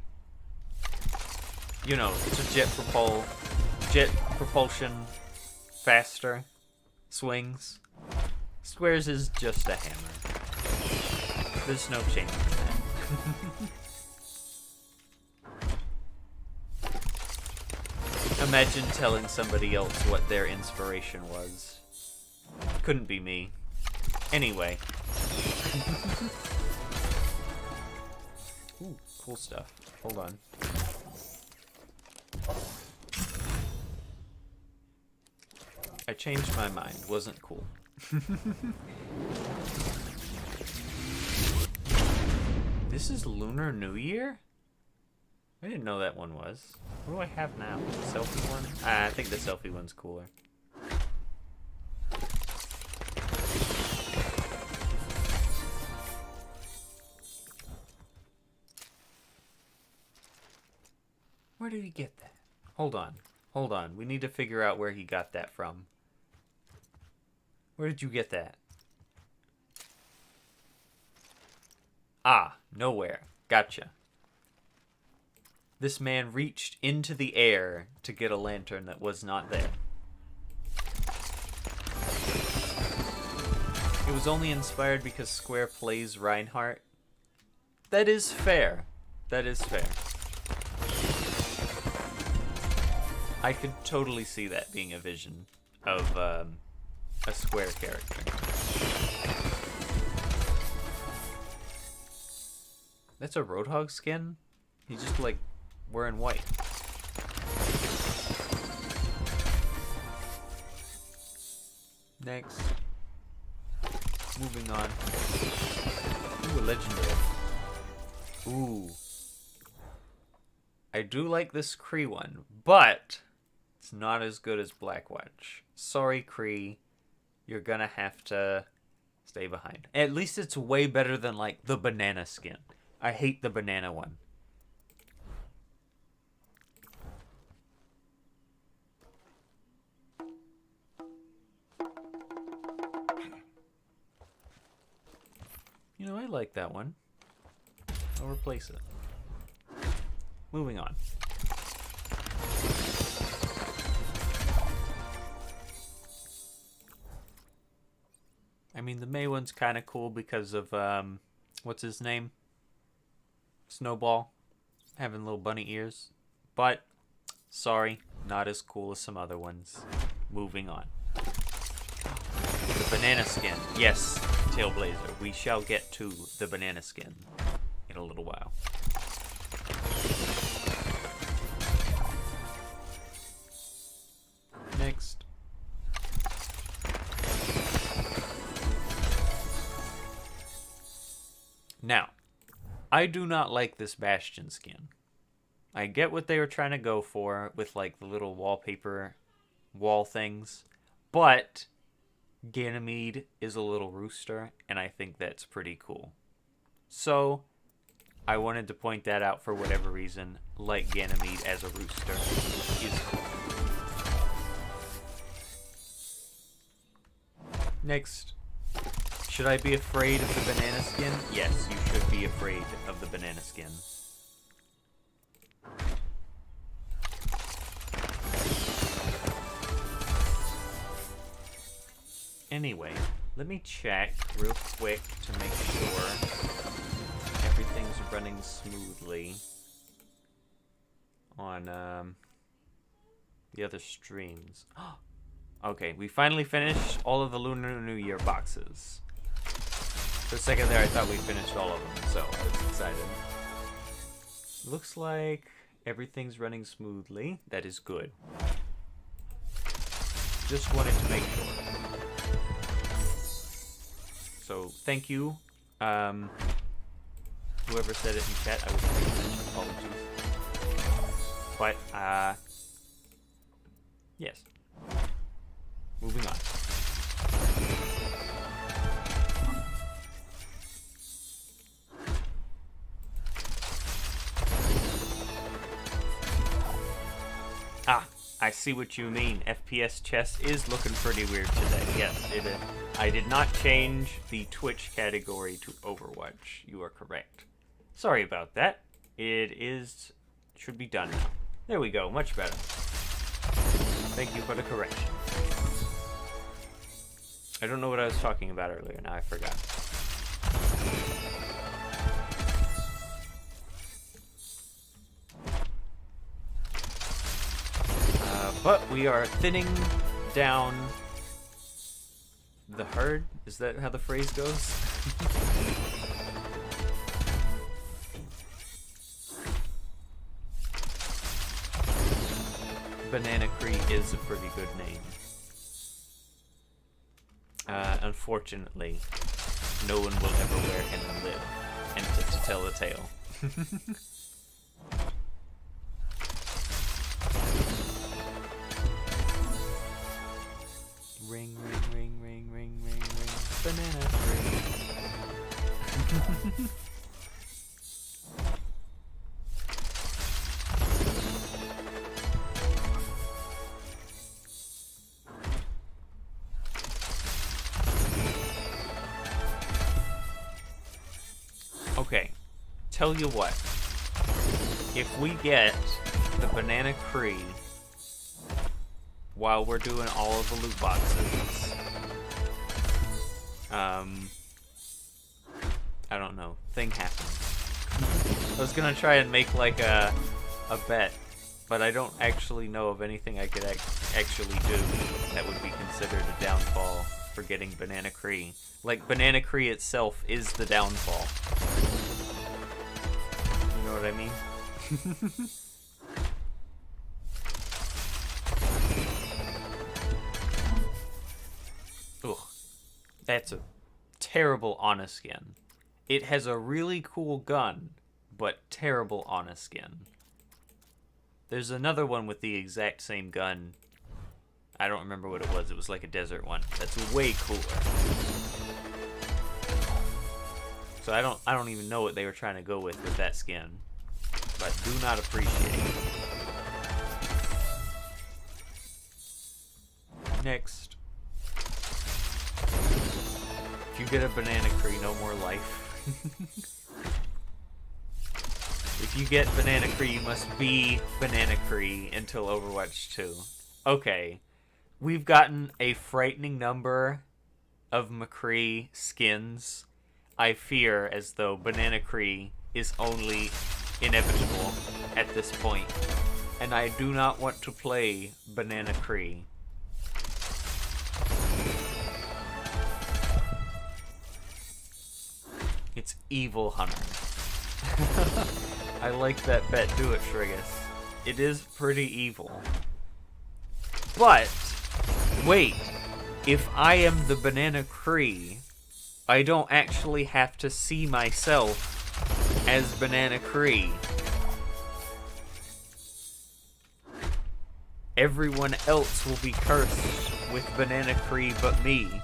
You know, it's a jet propulsion, faster, swings. Square's is just a hammer. There's no change in that. Imagine telling somebody else what their inspiration was. Couldn't be me. Anyway. Ooh, cool stuff. Hold on. I changed my mind. Wasn't cool. This is Lunar New Year? I didn't know that one was. What do I have now? The selfie one? I think the selfie one's cooler. Where did he get that? Hold on. Hold on. We need to figure out where he got that from. Where did you get that? Ah, nowhere. Gotcha. This man reached into the air to get a lantern that was not there. It was only inspired because Square plays Reinhardt. That is fair. That is fair. I could totally see that being a vision of a Square character. That's a Roadhog skin? He's just like wearing white. Next. Moving on. Ooh, a legendary. Ooh. I do like this Kree one, but it's not as good as Blackwatch. Sorry, Kree. You're gonna have to stay behind. At least it's way better than, like, the banana skin. I hate the banana one. You know, I like that one. I'll replace it. Moving on. I mean, the May one's kind of cool because of, what's his name? Snowball. Having little bunny ears. But, sorry, not as cool as some other ones. Moving on. The banana skin. Yes, Tailblazer. We shall get to the banana skin in a little while. Next. Now, I do not like this Bastion skin. I get what they were trying to go for with, like, the little wallpaper wall things, but Ganymede is a little rooster, and I think that's pretty cool. So, I wanted to point that out for whatever reason, like Ganymede as a rooster is cool. Next, Should I be afraid of the banana skin? Yes, you should be afraid of the banana skin. Anyway, let me check real quick to make sure everything's running smoothly on the other streams. Okay, we finally finished all of the Lunar New Year boxes. For a second there, I thought we finished all of them, so I was excited. Looks like everything's running smoothly. That is good. Just wanted to make sure. So, thank you. Whoever said it in chat, I was apologies. But, yes. Moving on. Ah, I see what you mean. FPS chess is looking pretty weird today. Yes, it is. I did not change the Twitch category to Overwatch. You are correct. Sorry about that. Should be done now. There we go, much better. Thank you for the correction. I don't know what I was talking about earlier, now I forgot. But we are thinning down the herd? Is that how the phrase goes? Banana Cree is a pretty good name. Unfortunately, no one will ever wear him and live, and to tell the tale. Ring, ring, ring, ring, ring, ring, ring, banana Cree. Okay, tell you what, if we get the Banana Cree while we're doing all of the loot boxes, I don't know, thing happens. I was gonna try and make like a bet, but I don't actually know of anything I could actually do that would be considered a downfall for getting Banana Cree. Like, Banana Cree itself is the downfall. You know what I mean? Ugh. That's a terrible Ana skin. It has a really cool gun, but terrible Ana skin. There's another one with the exact same gun. I don't remember what it was. It was like a desert one. That's way cooler. So I don't even know what they were trying to go with that skin. But do not appreciate it. Next. If you get a Banana Cree, no more life. If you get Banana Cree, you must be Banana Cree until Overwatch 2. Okay. We've gotten a frightening number of McCree skins. I fear as though Banana Cree is only inevitable at this point. And I do not want to play Banana Cree. It's Evil Hunter. I like that bet. Do it, Shrigus. It is pretty evil. But, wait. If I am the Banana Cree, I don't actually have to see myself as Banana Cree. Everyone else will be cursed with Banana Cree but me,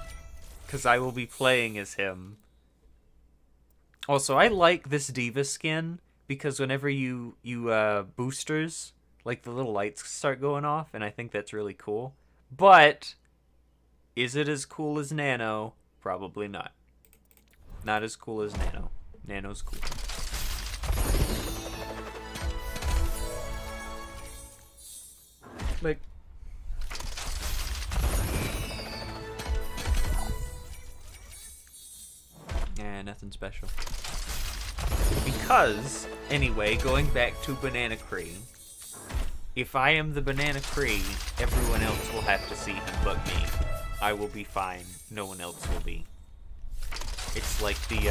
because I will be playing as him. Also, I like this Diva skin, because whenever you boosters, like the little lights start going off, and I think that's really cool. But, is it as cool as Nano? Probably not. Not as cool as Nano. Nano's cool. Click. Nothing special. Because, anyway, going back to Banana Cree, if I am the Banana Cree, everyone else will have to see him but me. I will be fine. No one else will be. It's like the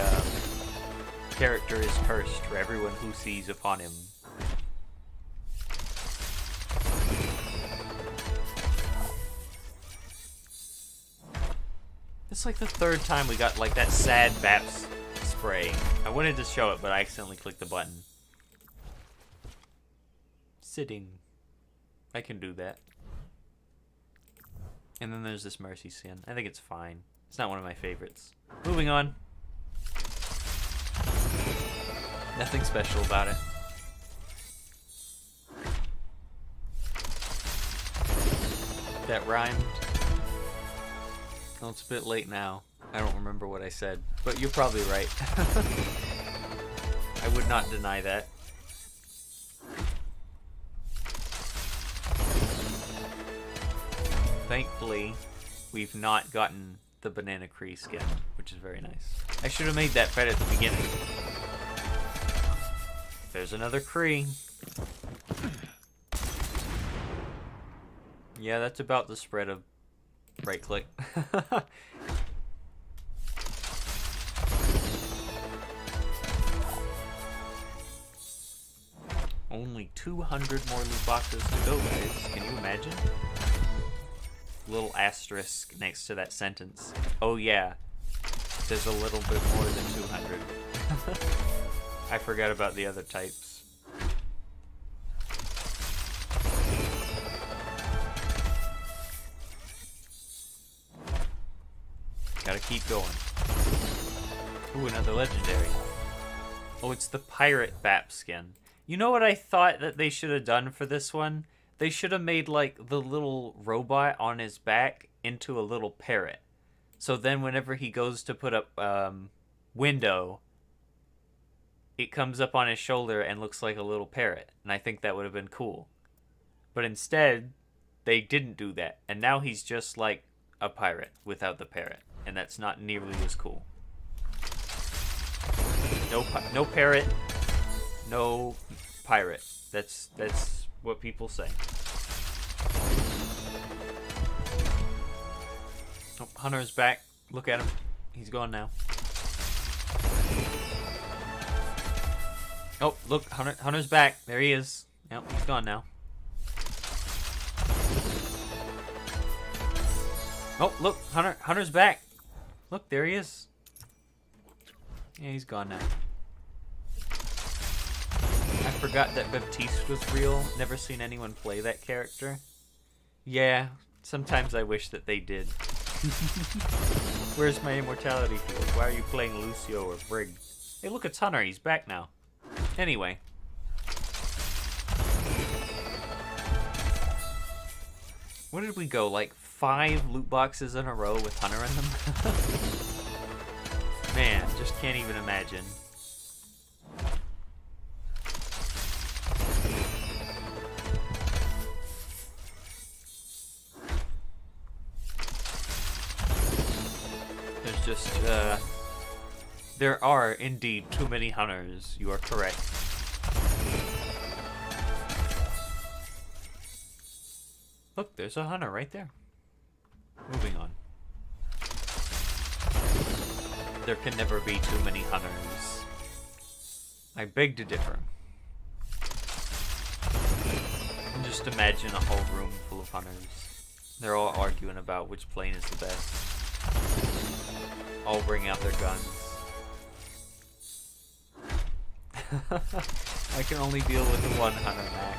character is cursed for everyone who sees upon him. It's like the third time we got like that sad Baps spray. I wanted to show it, but I accidentally clicked the button. Sitting. I can do that. And then there's this Mercy skin. I think it's fine. It's not one of my favorites. Moving on. Nothing special about it. That rhymed. Well, it's a bit late now. I don't remember what I said, but you're probably right. I would not deny that. Thankfully, we've not gotten the Banana Cree skin, which is very nice. I should have made that bet at the beginning. There's another Cree. Yeah, that's about the spread of right click. Only 200 more loot boxes to go, guys. Can you imagine? Little asterisk next to that sentence. Oh yeah, there's a little bit more than 200. I forgot about the other types. Gotta keep going. Ooh, another legendary. Oh, it's the pirate Bap skin. You know what I thought that they should have done for this one? They should have made, like, the little robot on his back into a little parrot. So then whenever he goes to put up window, it comes up on his shoulder and looks like a little parrot. And I think that would have been cool. But instead, they didn't do that. And now he's just like a pirate without the parrot. And that's not nearly as cool. No parrot, no pirate. That's what people say. Oh, Hunter's back. Look at him. He's gone now. Oh, look, Hunter's back. There he is. Yep, he's gone now. Oh, look, Hunter's back. Look, there he is. Yeah, he's gone now. I forgot that Baptiste was real. Never seen anyone play that character. Yeah, sometimes I wish that they did. Where's my immortality field? Why are you playing Lucio or Brig? Hey, look, it's Hunter. He's back now. Anyway. Where did we go? Like 5 loot boxes in a row with Hunter in them? Man, just can't even imagine. There's just, there are indeed too many Hunters. You are correct. Look, there's a Hunter right there. Moving on. There can never be too many Hunters. I beg to differ. Just imagine a whole room full of Hunters. They're all arguing about which plane is the best. All bring out their guns. I can only deal with the one Hunter max.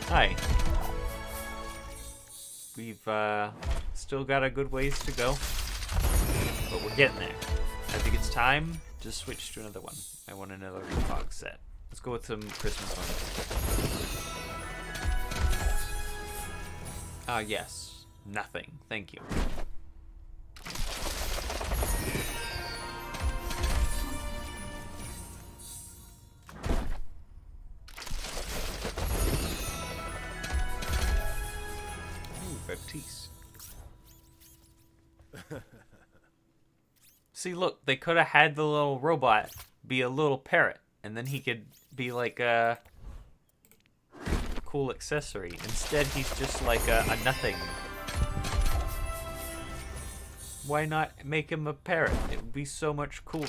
Hi. We've still got a good ways to go, but we're getting there. I think it's time to switch to another one. I want another box set. Let's go with some Christmas ones. Yes. Nothing. Thank you. Ooh, Baptiste. See, look, they could have had the little robot be a little parrot, and then he could be like a cool accessory. Instead, he's just like a nothing. Why not make him a parrot? It would be so much cooler.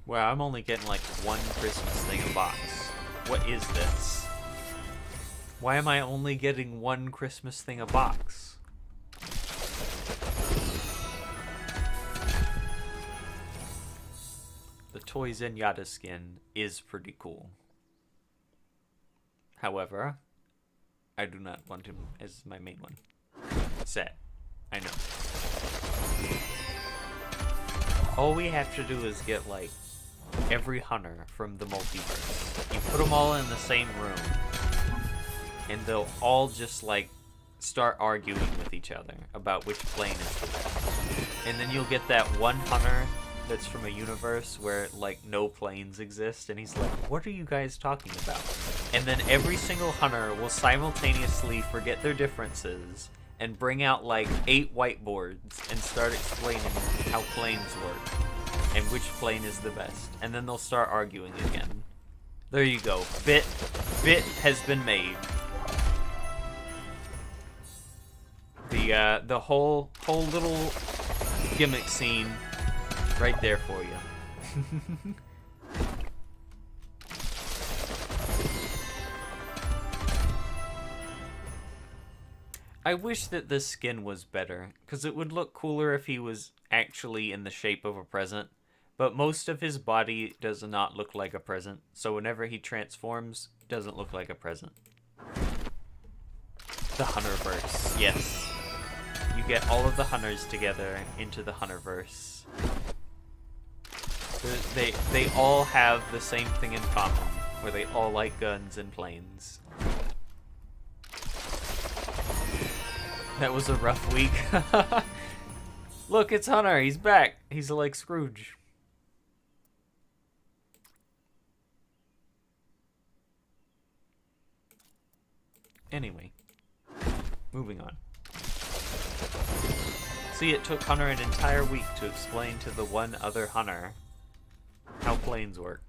Wow, I'm only getting like one Christmas thing a box. What is this? Why am I only getting one Christmas thing a box? The Toy Zenyatta skin is pretty cool. However, I do not want him as my main one. Sad. I know. All we have to do is get, like, every hunter from the multiverse. You put them all in the same room, and they'll all just, like, start arguing with each other about which plane is the best. And then you'll get that one hunter that's from a universe where, like, no planes exist, and he's like, what are you guys talking about? And then every single hunter will simultaneously forget their differences and bring out, like, 8 whiteboards and start explaining how planes work and which plane is the best. And then they'll start arguing again. There you go. Bit has been made. The whole little gimmick scene right there for you. I wish that this skin was better, because it would look cooler if he was actually in the shape of a present, but most of his body does not look like a present, so whenever he transforms, it doesn't look like a present. The Hunterverse, yes. You get all of the hunters together into the Hunterverse. They all have the same thing in common, where they all like guns and planes. That was a rough week. Look, it's Hunter. He's back. He's like Scrooge. Anyway, moving on. See, it took Hunter an entire week to explain to the one other Hunter how planes work.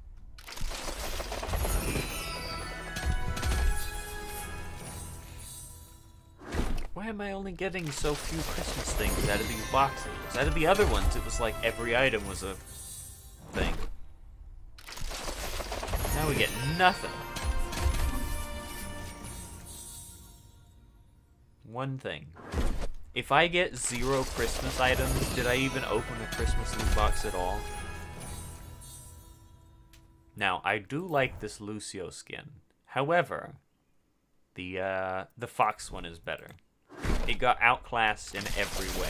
Why am I only getting so few Christmas things out of these boxes? Out of the other ones, it was like every item was a thing. Now we get nothing. One thing. If I get 0 Christmas items, did I even open a Christmas loot box at all? Now, I do like this Lucio skin. However, the Fox one is better. It got outclassed in every way.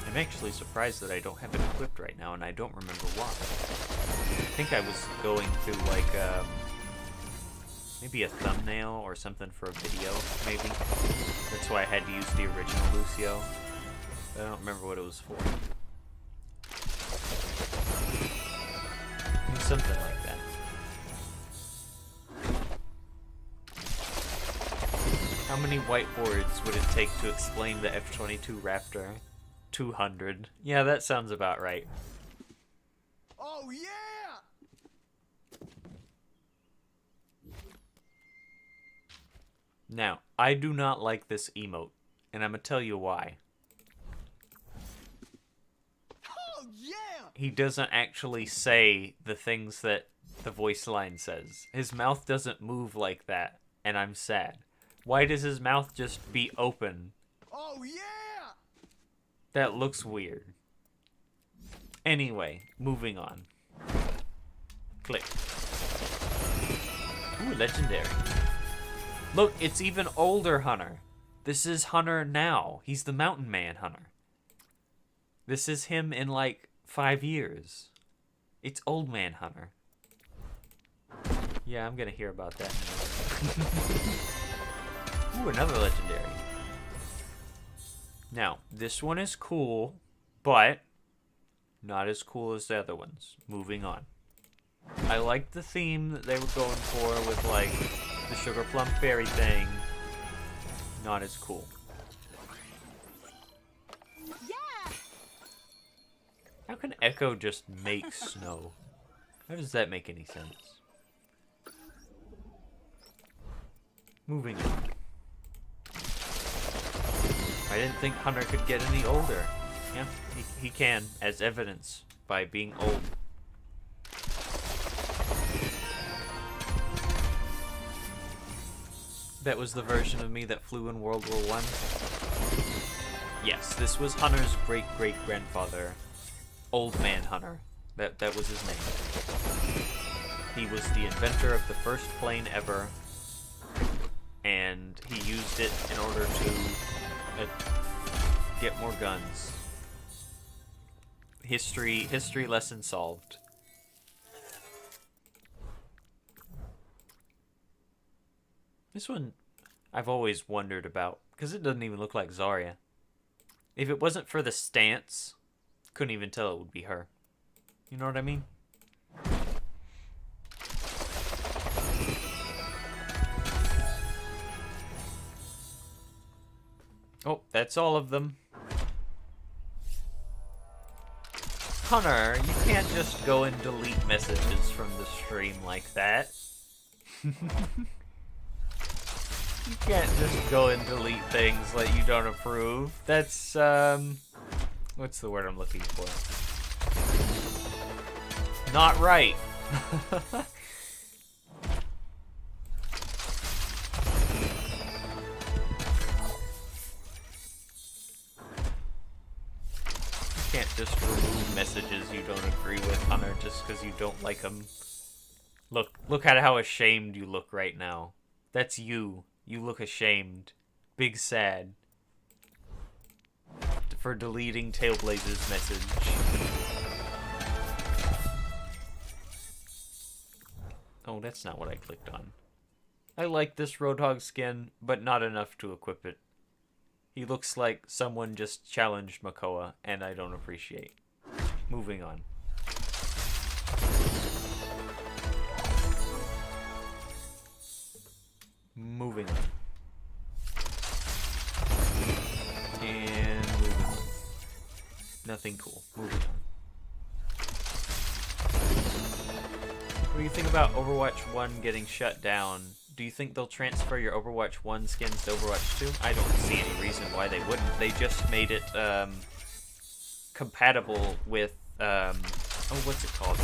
I'm actually surprised that I don't have it equipped right now, and I don't remember why. I think I was going through, like, maybe a thumbnail or something for a video, maybe. That's why I had to use the original Lucio. I don't remember what it was for. Something like that. How many whiteboards would it take to explain the F-22 Raptor? 200. Yeah, that sounds about right. Oh, yeah! Now, I do not like this emote, and I'm gonna tell you why. Oh, yeah! He doesn't actually say the things that the voice line says. His mouth doesn't move like that, and I'm sad. Why does his mouth just be open? Oh, yeah! That looks weird. Anyway, moving on. Click. Ooh, legendary. Look, it's even older Hunter. This is Hunter now. He's the mountain man Hunter. This is him in like 5 years. It's old man Hunter. Yeah, I'm gonna hear about that in a minute. Ooh, another legendary. Now, this one is cool, but not as cool as the other ones. Moving on. I liked the theme that they were going for with, like, the sugar plum fairy thing. Not as cool. Yeah! How can Echo just make snow? How does that make any sense? Moving on. I didn't think Hunter could get any older. Yeah, he can, as evidence by being old. That was the version of me that flew in World War I. Yes, this was Hunter's great-great-grandfather. Old Man Hunter. That was his name. He was the inventor of the first plane ever, and he used it in order to get more guns. History lesson solved. This one I've always wondered about, because it doesn't even look like Zarya. If it wasn't for the stance, couldn't even tell it would be her. You know what I mean? Oh, that's all of them. Hunter, you can't just go and delete messages from the stream like that. You can't just go and delete things that you don't approve. That's, what's the word I'm looking for? Not right. You can't just remove messages you don't agree with, Hunter, just because you don't like them. Look at how ashamed you look right now. That's you. You look ashamed. Big sad. For deleting Tailblaze's message. Oh, that's not what I clicked on. I like this Roadhog skin, but not enough to equip it. He looks like someone just challenged Makoa, and I don't appreciate. Moving on. Moving on. And moving on. Nothing cool. Moving on. What do you think about Overwatch 1 getting shut down? Do you think they'll transfer your Overwatch 1 skins to Overwatch 2? I don't see any reason why they wouldn't. They just made it compatible with, oh, what's it called?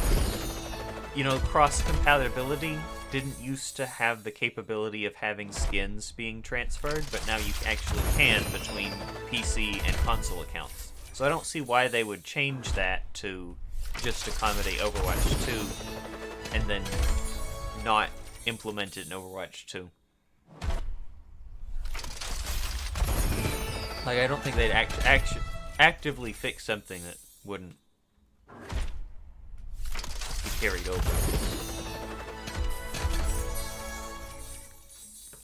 You know, cross-compatibility didn't used to have the capability of having skins being transferred, but now you actually can between PC and console accounts. So I don't see why they would change that to just accommodate Overwatch 2 and then not implement it in Overwatch 2. Like, I don't think they'd actively fix something that wouldn't be carried over.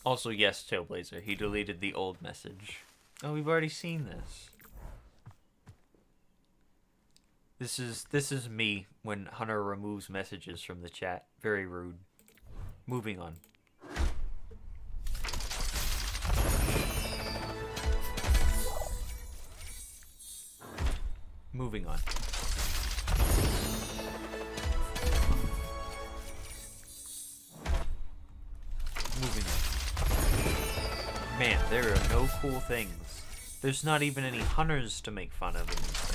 Also, yes, Tailblazer, he deleted the old message. Oh, we've already seen this. This is me when Hunter removes messages from the chat. Very rude. Moving on. Moving on. Moving on. Man, there are no cool things. There's not even any hunters to make fun of in these things.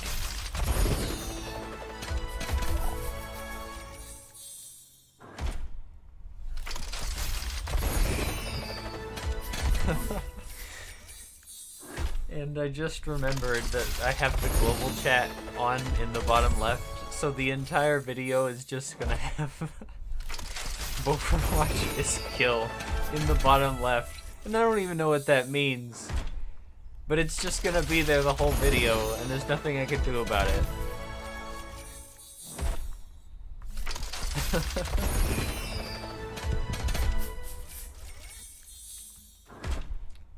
And I just remembered that I have the global chat on in the bottom left, so the entire video is just gonna have Overwatch is kill in the bottom left. And I don't even know what that means. But it's just gonna be there the whole video, and there's nothing I can do about it.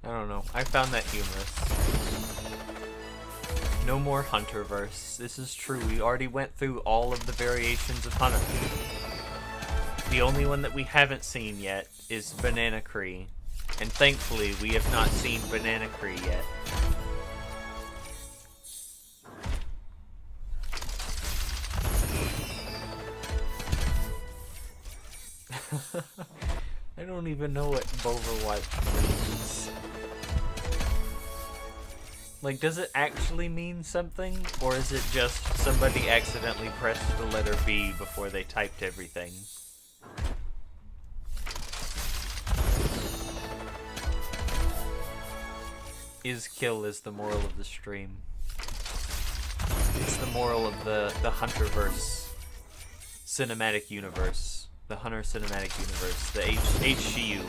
I don't know. I found that humorous. No more Hunterverse. This is true. We already went through all of the variations of Hunter. The only one that we haven't seen yet is Banana Cree. And thankfully, we have not seen Banana Cree yet. I don't even know what Overwatch means. Like, does it actually mean something? Or is it just somebody accidentally pressed the letter B before they typed everything? Is kill is the moral of the stream. It's the moral of the Hunterverse cinematic universe. The Hunter cinematic universe. The HCU.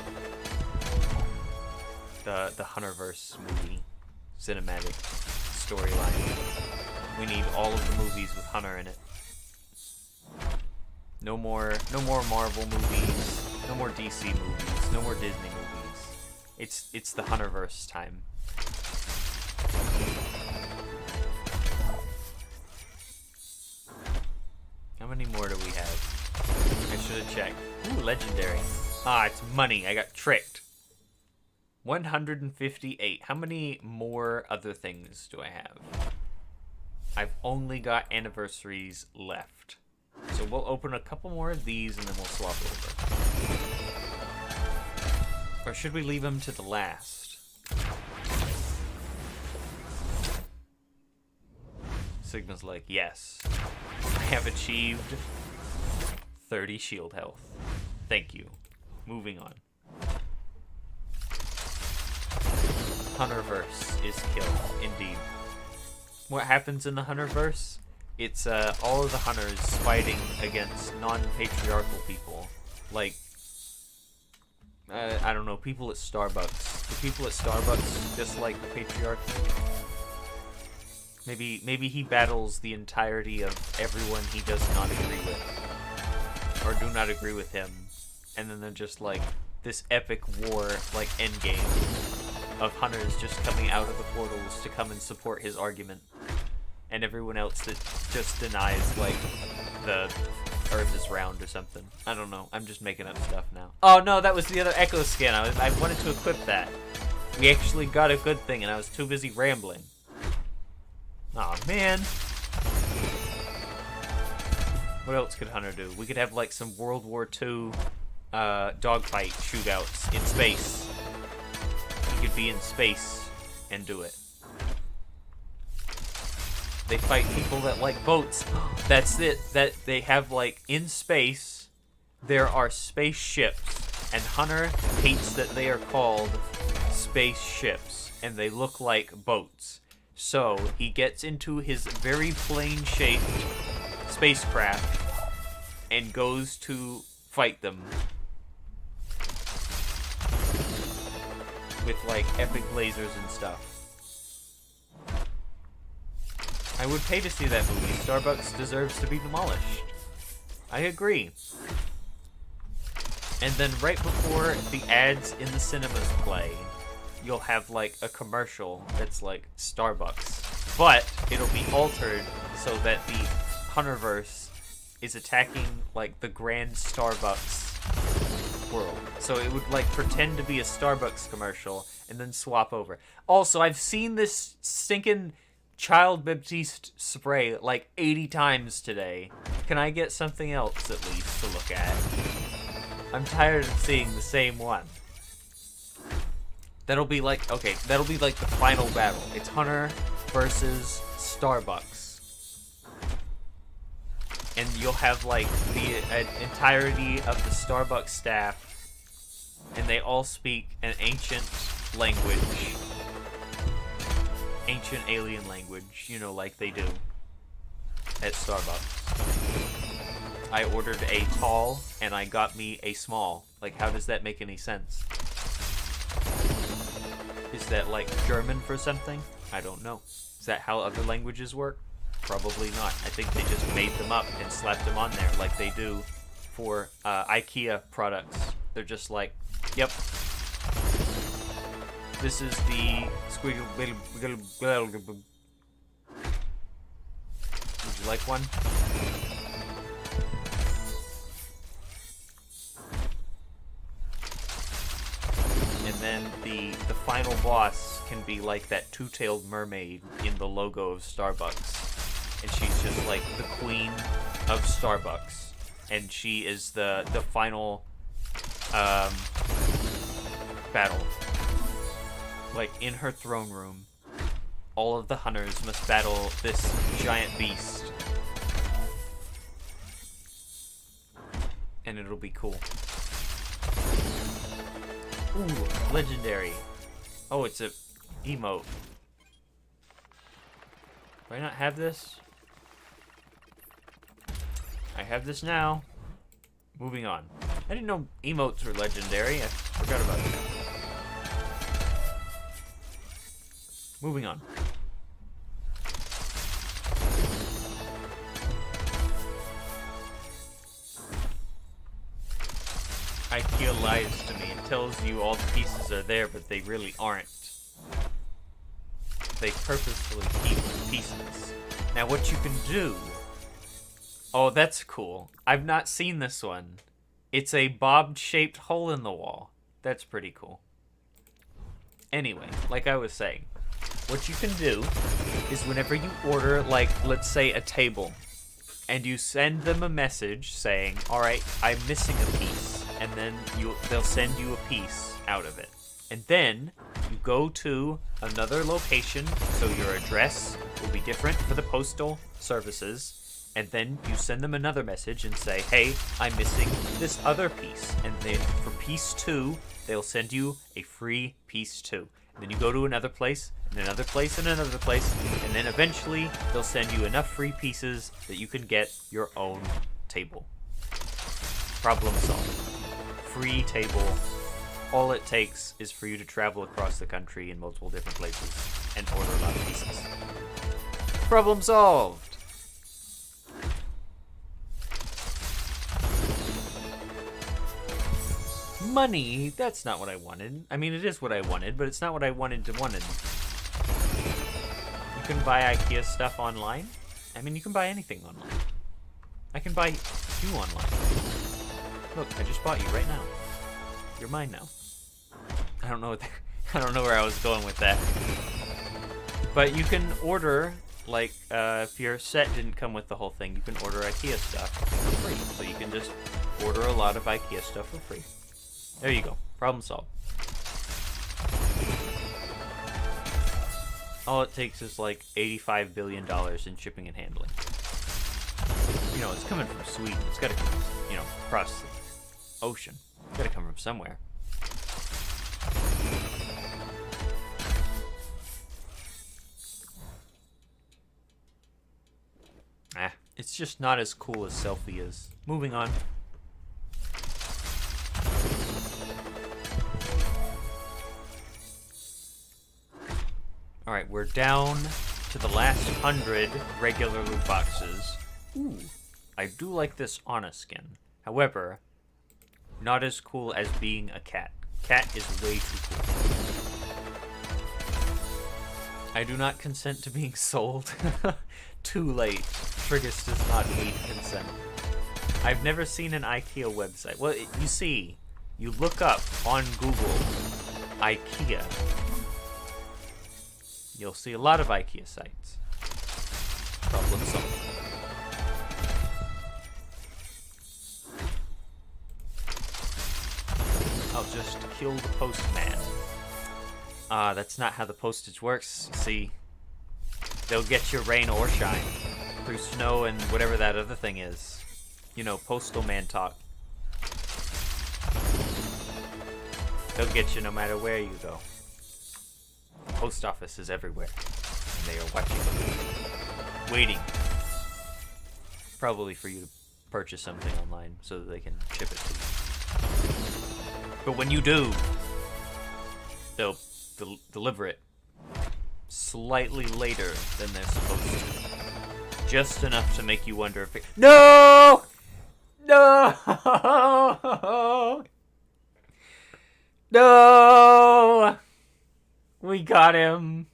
The Hunterverse movie. Cinematic storyline. We need all of the movies with Hunter in it. No more Marvel movies. No more DC movies. No more Disney movies. It's the Hunterverse time. How many more do we have? I should have checked. Ooh, legendary. Ah, it's money. I got tricked. 158. How many more other things do I have? I've only got anniversaries left. So we'll open a couple more of these and then we'll swap over. Or should we leave them to the last? Sigma's like, yes. I have achieved 30 shield health. Thank you. Moving on. Hunterverse is kill, indeed. What happens in the Hunterverse? It's all of the hunters fighting against non-patriarchal people. Like, I don't know, people at Starbucks. The people at Starbucks dislike the patriarchy. Maybe he battles the entirety of everyone he does not agree with. Or do not agree with him. And then they're just like this epic war, like endgame, of hunters just coming out of the portals to come and support his argument. And everyone else that just denies, like, the Earth is round or something. I don't know. I'm just making up stuff now. Oh no, that was the other Echo skin. I wanted to equip that. We actually got a good thing and I was too busy rambling. Aw, man. What else could Hunter do? We could have, like, some World War II dogfight shootouts in space. He could be in space and do it. They fight people that like boats. That's it. That they have, like, in space, there are spaceships, and Hunter hates that they are called spaceships, and they look like boats. So he gets into his very plane-shaped spacecraft and goes to fight them with, like, epic lasers and stuff. I would pay to see that movie. Starbucks deserves to be demolished. I agree. And then right before the ads in the cinemas play, you'll have, like, a commercial that's like Starbucks. But it'll be altered so that the Hunterverse is attacking, like, the grand Starbucks world. So it would, like, pretend to be a Starbucks commercial and then swap over. Also, I've seen this stinking Child Baptiste spray like 80 times today. Can I get something else at least to look at? I'm tired of seeing the same one. That'll be like, okay, that'll be like the final battle. It's Hunter versus Starbucks. And you'll have, like, the entirety of the Starbucks staff, and they all speak an ancient language. Ancient alien language, you know, like they do at Starbucks. I ordered a tall, and I got me a small. Like, how does that make any sense? Is that like German for something? I don't know. Is that how other languages work? Probably not. I think they just made them up and slapped them on there like they do for IKEA products. They're just like, yep. This is the squiggle. Would you like one? And then the final boss can be like that two-tailed mermaid in the logo of Starbucks. And she's just like the queen of Starbucks. And she is the final battle. Like in her throne room, all of the hunters must battle this giant beast. And it'll be cool. Ooh, legendary. Oh, it's a emote. Do I not have this? I have this now. Moving on. I didn't know emotes were legendary. I forgot about that. Moving on. IKEA lies to me. It tells you all the pieces are there, but they really aren't. They purposefully keep the pieces. Now what you can do... Oh, that's cool. I've not seen this one. It's a bob-shaped hole in the wall. That's pretty cool. Anyway, like I was saying, what you can do is whenever you order, like, let's say a table, and you send them a message saying, alright, I'm missing a piece, and then they'll send you a piece out of it. And then you go to another location, so your address will be different for the postal services, and then you send them another message and say, hey, I'm missing this other piece. And then for piece 2, they'll send you a free piece 2. And then you go to another place, and another place, and another place, and then eventually they'll send you enough free pieces that you can get your own table. Problem solved. Free table. All it takes is for you to travel across the country in multiple different places and order a lot of pieces. Problem solved! Money? That's not what I wanted. I mean, it is what I wanted, but it's not what I wanted. You can buy IKEA stuff online? I mean, you can buy anything online. I can buy you online. Look, I just bought you right now. You're mine now. I don't know where I was going with that. But you can order, like, if your set didn't come with the whole thing, you can order IKEA stuff for free. So you can just order a lot of IKEA stuff for free. There you go. Problem solved. All it takes is like $85 billion in shipping and handling. You know, it's coming from Sweden. It's gotta come, you know, across the ocean. It's gotta come from somewhere. It's just not as cool as Selfie is. Moving on. Alright, we're down to the last 100 regular loot boxes. Ooh, I do like this Anna skin. However, not as cool as being a cat. Cat is way too cool. I do not consent to being sold. Too late. Trigus does not need consent. I've never seen an IKEA website. Well, you see, you look up on Google IKEA. You'll see a lot of IKEA sites. Problem solved. I'll just kill the postman. That's not how the postage works. See, they'll get you rain or shine through snow and whatever that other thing is. You know, postal man talk. They'll get you no matter where you go. The post office is everywhere, and they are watching, waiting, probably for you to purchase something online so that they can ship it to you. But when you do, they'll deliver it slightly later than they're supposed to. Just enough to make you wonder if it... No! No! No! We got him.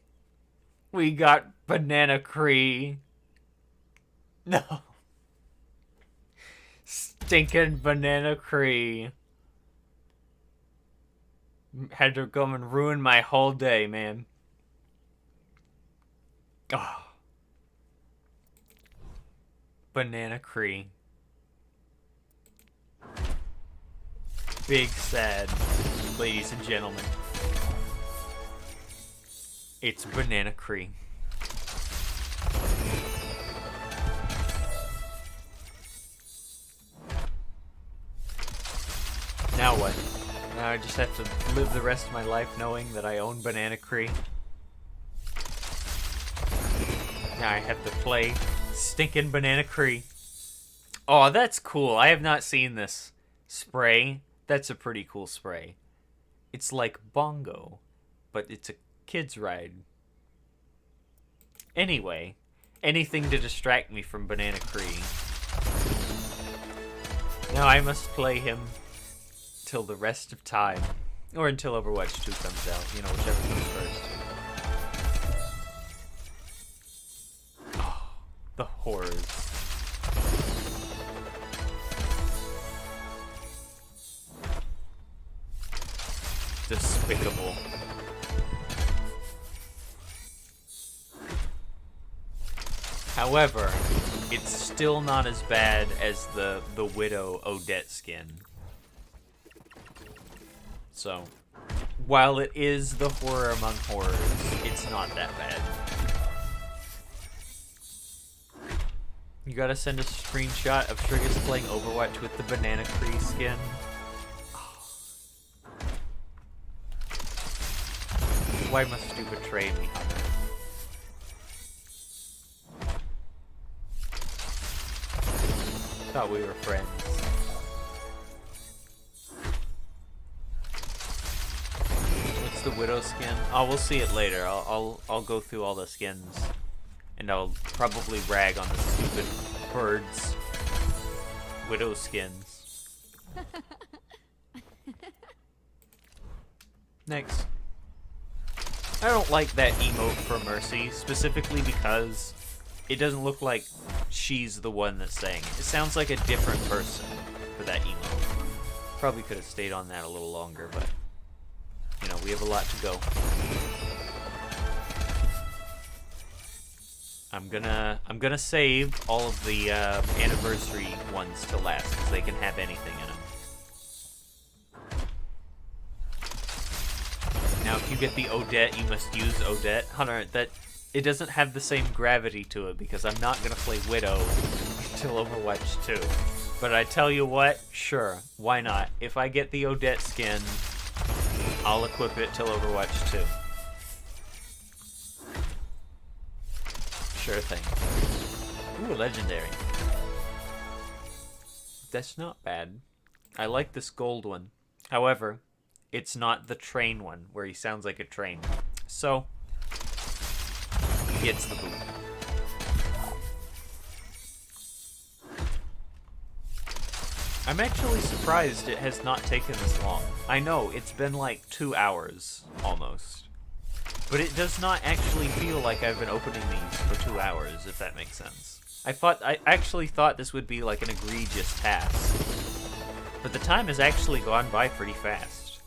We got Banana Cree. No. Stinking Banana Cree. Had to come and ruin my whole day, man. Oh. Banana Cree. Big sad, ladies and gentlemen. It's Banana Cree. Now what? Now I just have to live the rest of my life knowing that I own Banana Cree. Now I have to play stinking Banana Cree. Oh, that's cool. I have not seen this spray. That's a pretty cool spray. It's like Bongo, but it's a kid's ride. Anyway, anything to distract me from Banana Cree. Now I must play him till the rest of time. Or until Overwatch 2 comes out. You know, whichever comes first. Oh, the horrors. Despicable. However, it's still not as bad as the Widow Odette skin. So, while it is the horror among horrors, it's not that bad. You gotta send a screenshot of Trigus playing Overwatch with the Banana Cree skin. Why must you betray me, Hunter? Thought we were friends. What's the Widow skin? Oh, we'll see it later. I'll go through all the skins, and I'll probably rag on the stupid birds. Widow skins. Next. I don't like that emote for Mercy, specifically because it doesn't look like she's the one that's saying it. It sounds like a different person for that emote. Probably could have stayed on that a little longer, but, you know, we have a lot to go. I'm gonna save all of the anniversary ones to last, because they can have anything in them. Now, if you get the Odette, you must use Odette. Hunter, it doesn't have the same gravity to it, because I'm not gonna play Widow until Overwatch 2. But I tell you what, sure, why not? If I get the Odette skin, I'll equip it till Overwatch 2. Sure thing. Ooh, legendary. That's not bad. I like this gold one. However, it's not the train one, where he sounds like a train. So, he gets the boot. I'm actually surprised it has not taken this long. I know, it's been like 2 hours, almost. But it does not actually feel like I've been opening these for 2 hours, if that makes sense. I actually thought this would be like an egregious task. But the time has actually gone by pretty fast.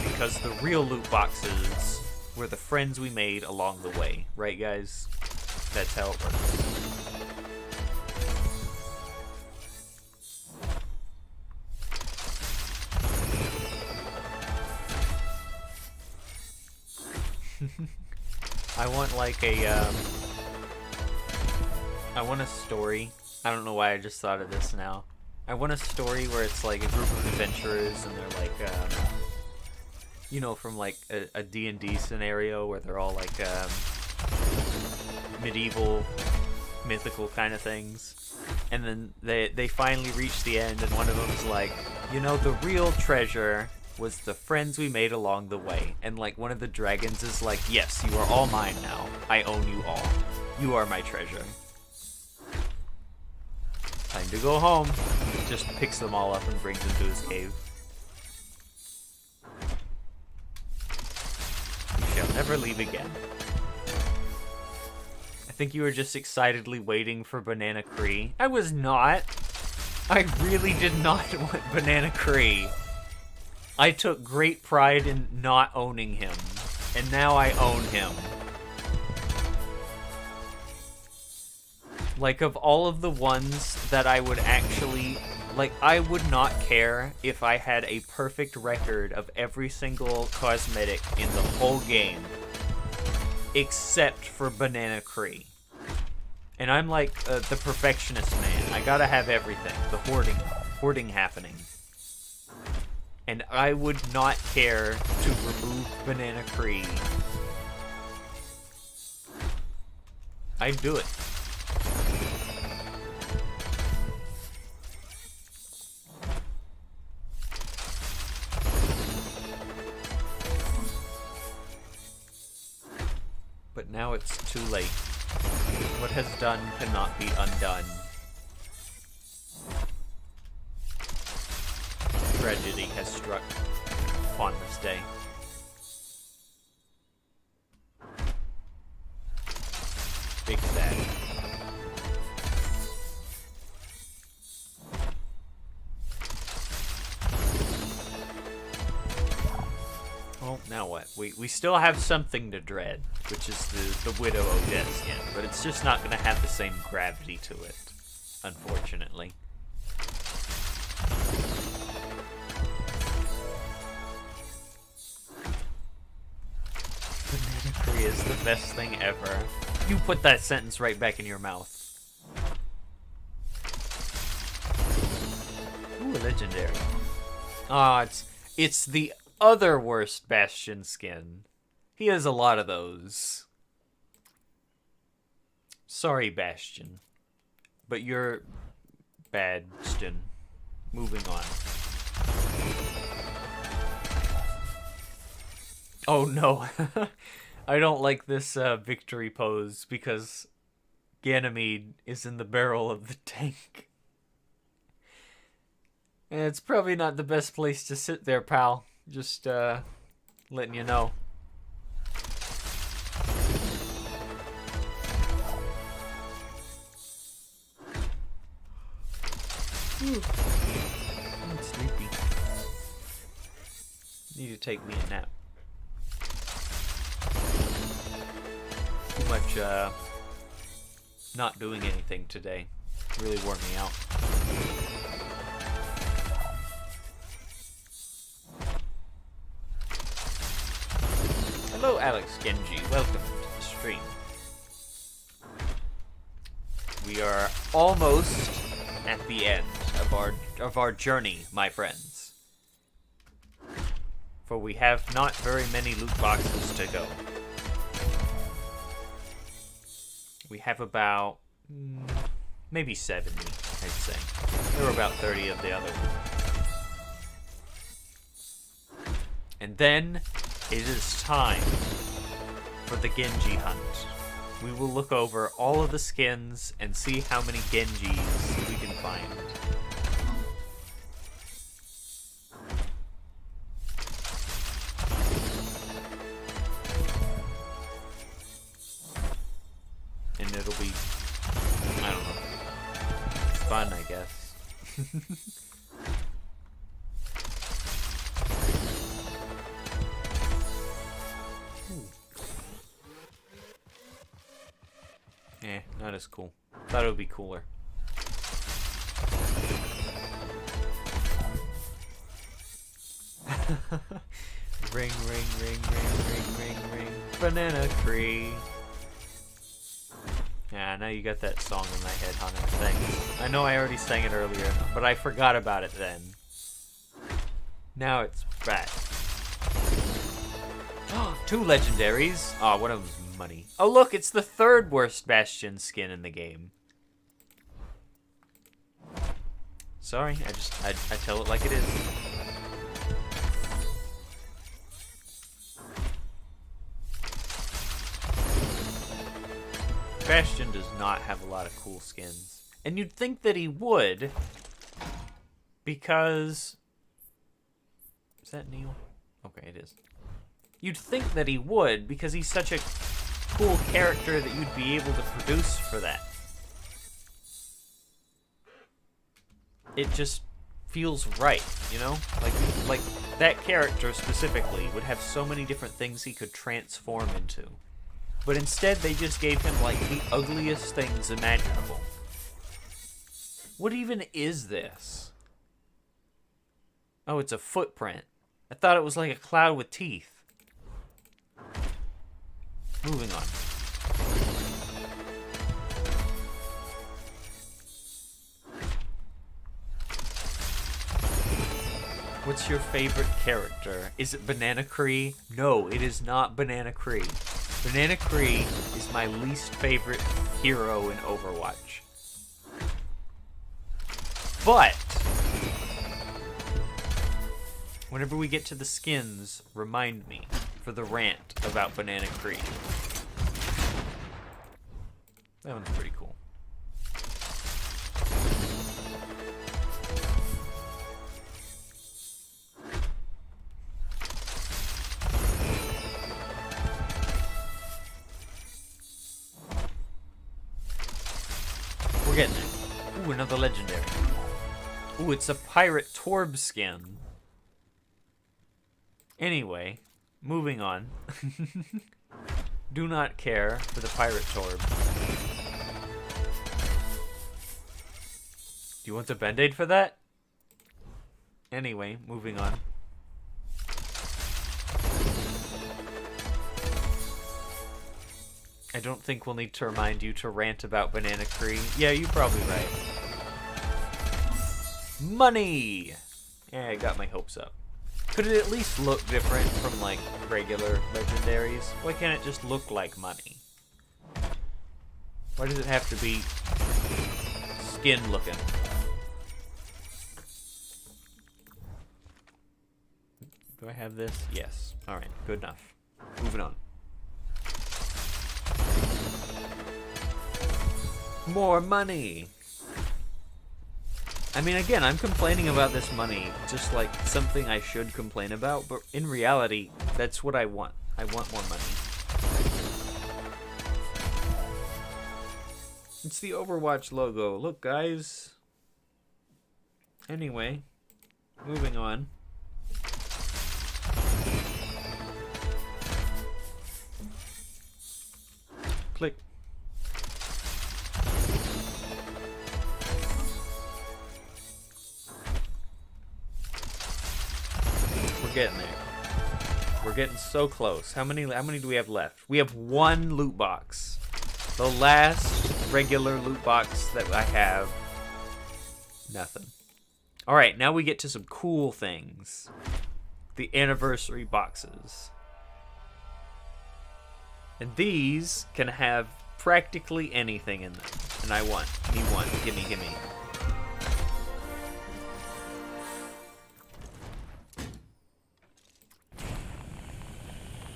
Because the real loot boxes were the friends we made along the way. Right, guys? That's how it works. I want like a, I want a story. I don't know why I just thought of this now. I want a story where it's like a group of adventurers and they're like, you know, from like a D&D scenario where they're all like medieval, mythical kind of things. And then they finally reach the end and one of them's like, you know, the real treasure was the friends we made along the way. And like one of the dragons is like, yes, you are all mine now. I own you all. You are my treasure. Time to go home. Just picks them all up and brings them to his cave. You shall never leave again. I think you were just excitedly waiting for Banana Cree. I was not. I really did not want Banana Cree. I took great pride in not owning him, and now I own him. Like, of all of the ones that I would actually... Like, I would not care if I had a perfect record of every single cosmetic in the whole game, except for Banana Cree. And I'm like the perfectionist man. I gotta have everything. The hoarding happening. And I would not care to remove Banana Cree. I'd do it. But now it's too late. What has done cannot be undone. Tragedy has struck upon this day. Big sad. Well, now what? We still have something to dread, which is the Widow Odette skin, but it's just not going to have the same gravity to it, unfortunately. Banana Cree is the best thing ever. You put that sentence right back in your mouth. Ooh, a legendary. Ah, it's the other worst Bastion skin. He has a lot of those. Sorry, Bastion. But you're Bastion. Moving on. Oh no. I don't like this victory pose because Ganymede is in the barrel of the tank. And it's probably not the best place to sit there, pal. Just letting you know. I'm sleepy. Need to take me a nap. Too much not doing anything today. Really wore me out. Hello, Alex Genji. Welcome to the stream. We are almost at the end of our journey, my friends. For we have not very many loot boxes to go. We have about maybe 70, I'd say. There were about 30 of the other ones. And then it is time for the Genji hunt. We will look over all of the skins and see how many Genjis we can find. And it'll be, I don't know, fun, I guess. Not as cool. Thought it would be cooler. Ring, ring, ring, ring, ring, ring, ring. Banana Cree. Yeah, now you got that song in my head, Hunter. Thanks. I know I already sang it earlier, but I forgot about it then. Now it's back. Oh, 2 legendaries. Oh, one of them's money. Oh, look, it's the 3rd worst Bastion skin in the game. Sorry, I tell it like it is. Bastion does not have a lot of cool skins. And you'd think that he would, because... Is that Neil? Okay, it is. You'd think that he would, because he's such a cool character that you'd be able to produce for that. It just feels right, you know? Like that character specifically would have so many different things he could transform into. But instead they just gave him like the ugliest things imaginable. What even is this? Oh, it's a footprint. I thought it was like a cloud with teeth. Moving on. What's your favorite character? Is it Banana Cree? No, it is not Banana Cree. Banana Cree is my least favorite hero in Overwatch. But whenever we get to the skins, remind me for the rant about Banana Cree. That one's pretty cool. We're getting there. Ooh, another legendary. Ooh, it's a Pirate Torb skin. Anyway, moving on. Do not care for the Pirate Torb. Do you want the Band-Aid for that? Anyway, moving on. I don't think we'll need to remind you to rant about Banana Cree. Yeah, you're probably right. Money! Yeah, I got my hopes up. Could it at least look different from, like, regular legendaries? Why can't it just look like money? Why does it have to be skin looking? Do I have this? Yes. Alright, good enough. Moving on. More money! I mean, again, I'm complaining about this money just like something I should complain about, but in reality, that's what I want. I want more money. It's the Overwatch logo. Look, guys. Anyway, moving on. Click. We're getting there. We're getting so close. How many do we have left? We have one loot box. The last regular loot box that I have. Nothing. Alright, now we get to some cool things. The anniversary boxes. And these can have practically anything in them. And I want. Me one. Gimme, gimme.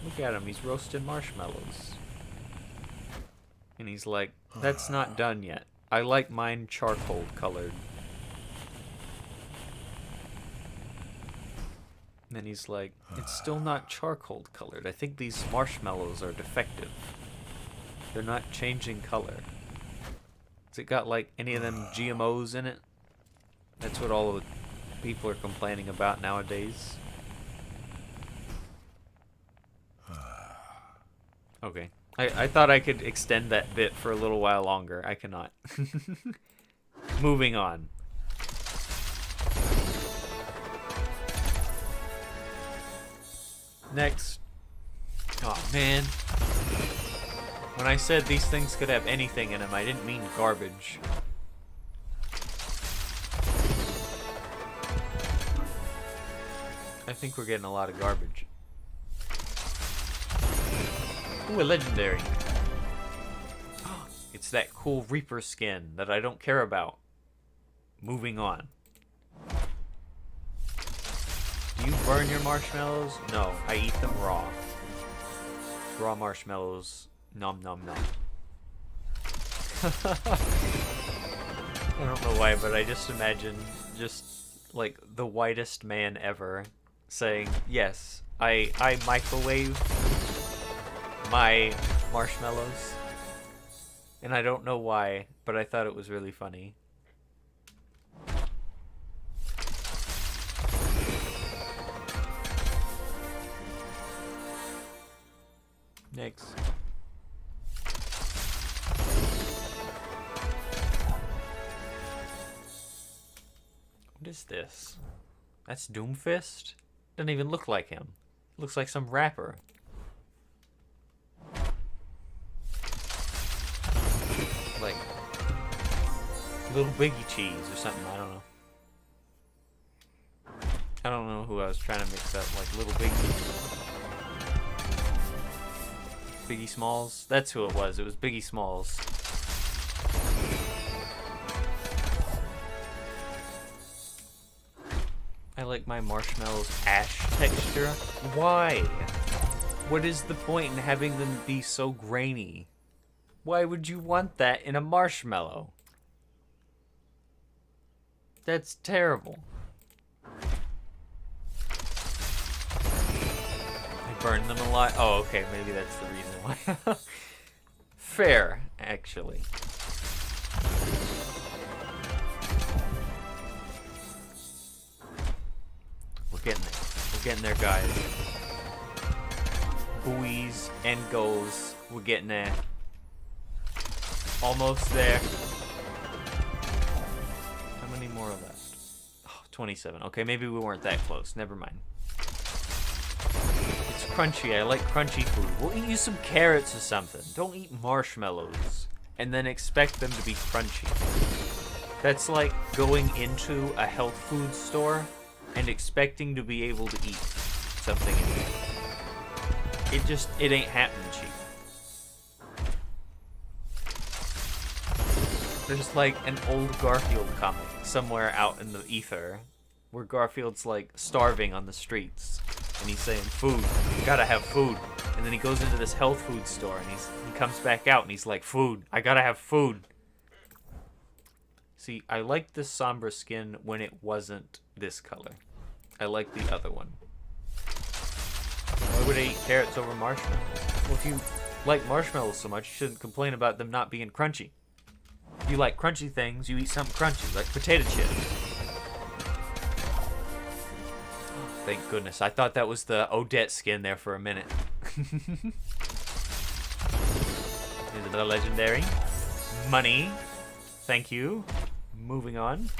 Look at him, he's roasting marshmallows. And he's like, that's not done yet. I like mine charcoal colored. And then he's like, it's still not charcoal colored. I think these marshmallows are defective. They're not changing color. Has it got like any of them GMOs in it? That's what all of the people are complaining about nowadays. Okay. I thought I could extend that bit for a little while longer. I cannot. Moving on. Next. Oh, man. When I said these things could have anything in them, I didn't mean garbage. I think we're getting a lot of garbage. Ooh, a legendary. It's that cool Reaper skin that I don't care about. Moving on. Do you burn your marshmallows? No, I eat them raw. Raw marshmallows. Nom nom nom. I don't know why, but I just imagine just like the whitest man ever saying, yes, I microwave my marshmallows. And I don't know why, but I thought it was really funny. Next. What is this? That's Doomfist? Doesn't even look like him. Looks like some rapper. Like Little Biggie Cheese or something, I don't know. I don't know who I was trying to mix up, like Little Biggie. Biggie Smalls? That's who it was. It was Biggie Smalls. I like my marshmallows ash texture. Why? What is the point in having them be so grainy? Why would you want that in a marshmallow? That's terrible. I burn them a lot. Oh, okay, maybe that's the reason why. Fair, actually. We're getting there. We're getting there, guys. Buoys and goals. We're getting there. Almost there. How many more are left? Oh, 27. Okay, maybe we weren't that close. Never mind. It's crunchy. I like crunchy food. We'll eat you some carrots or something. Don't eat marshmallows and then expect them to be crunchy. That's like going into a health food store and expecting to be able to eat something in there. It ain't happening, cheap. There's like an old Garfield comic somewhere out in the ether where Garfield's like starving on the streets and he's saying, food, gotta have food. And then he goes into this health food store and he comes back out and he's like, food, I gotta have food. See, I liked this Sombra skin when it wasn't this color. I like the other one. Why would I eat carrots over marshmallows? Well, if you like marshmallows so much, you shouldn't complain about them not being crunchy. If you like crunchy things, you eat something crunchy, like potato chips. Oh, thank goodness. I thought that was the Odette skin there for a minute. Is it a legendary? Money. Thank you. Moving on.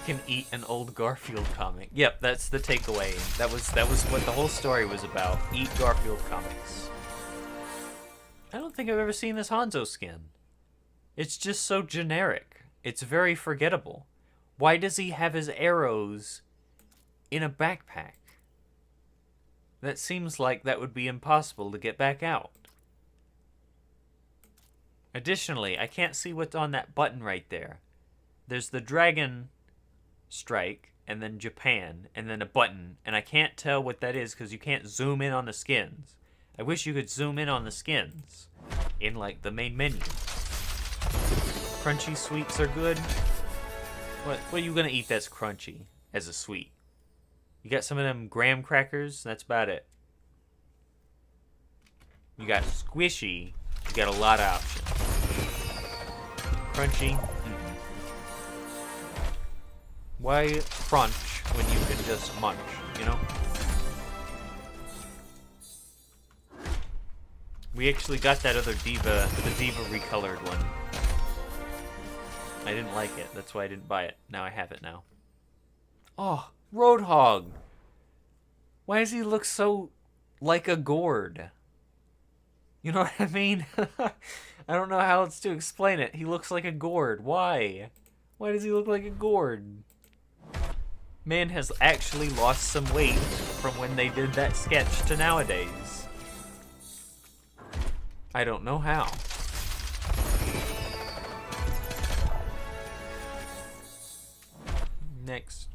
Can eat an old Garfield comic. Yep, that's the takeaway. That was what the whole story was about. Eat Garfield comics. I don't think I've ever seen this Hanzo skin. It's just so generic. It's very forgettable. Why does he have his arrows in a backpack? That seems like that would be impossible to get back out. Additionally, I can't see what's on that button right there. There's the dragon strike, and then Japan, and then a button, and I can't tell what that is because you can't zoom in on the skins. I wish you could zoom in on the skins in like the main menu. Crunchy sweets are good. What are you gonna eat that's crunchy as a sweet? You got some of them graham crackers, that's about it. You got squishy, you got a lot of options. Crunchy. Why crunch when you can just munch, you know? We actually got that other Diva, the Diva recolored one. I didn't like it, that's why I didn't buy it. Now I have it now. Oh, Roadhog! Why does he look so like a gourd? You know what I mean? I don't know how else to explain it. He looks like a gourd. Why? Why does he look like a gourd? Man has actually lost some weight from when they did that sketch to nowadays. I don't know how. Next.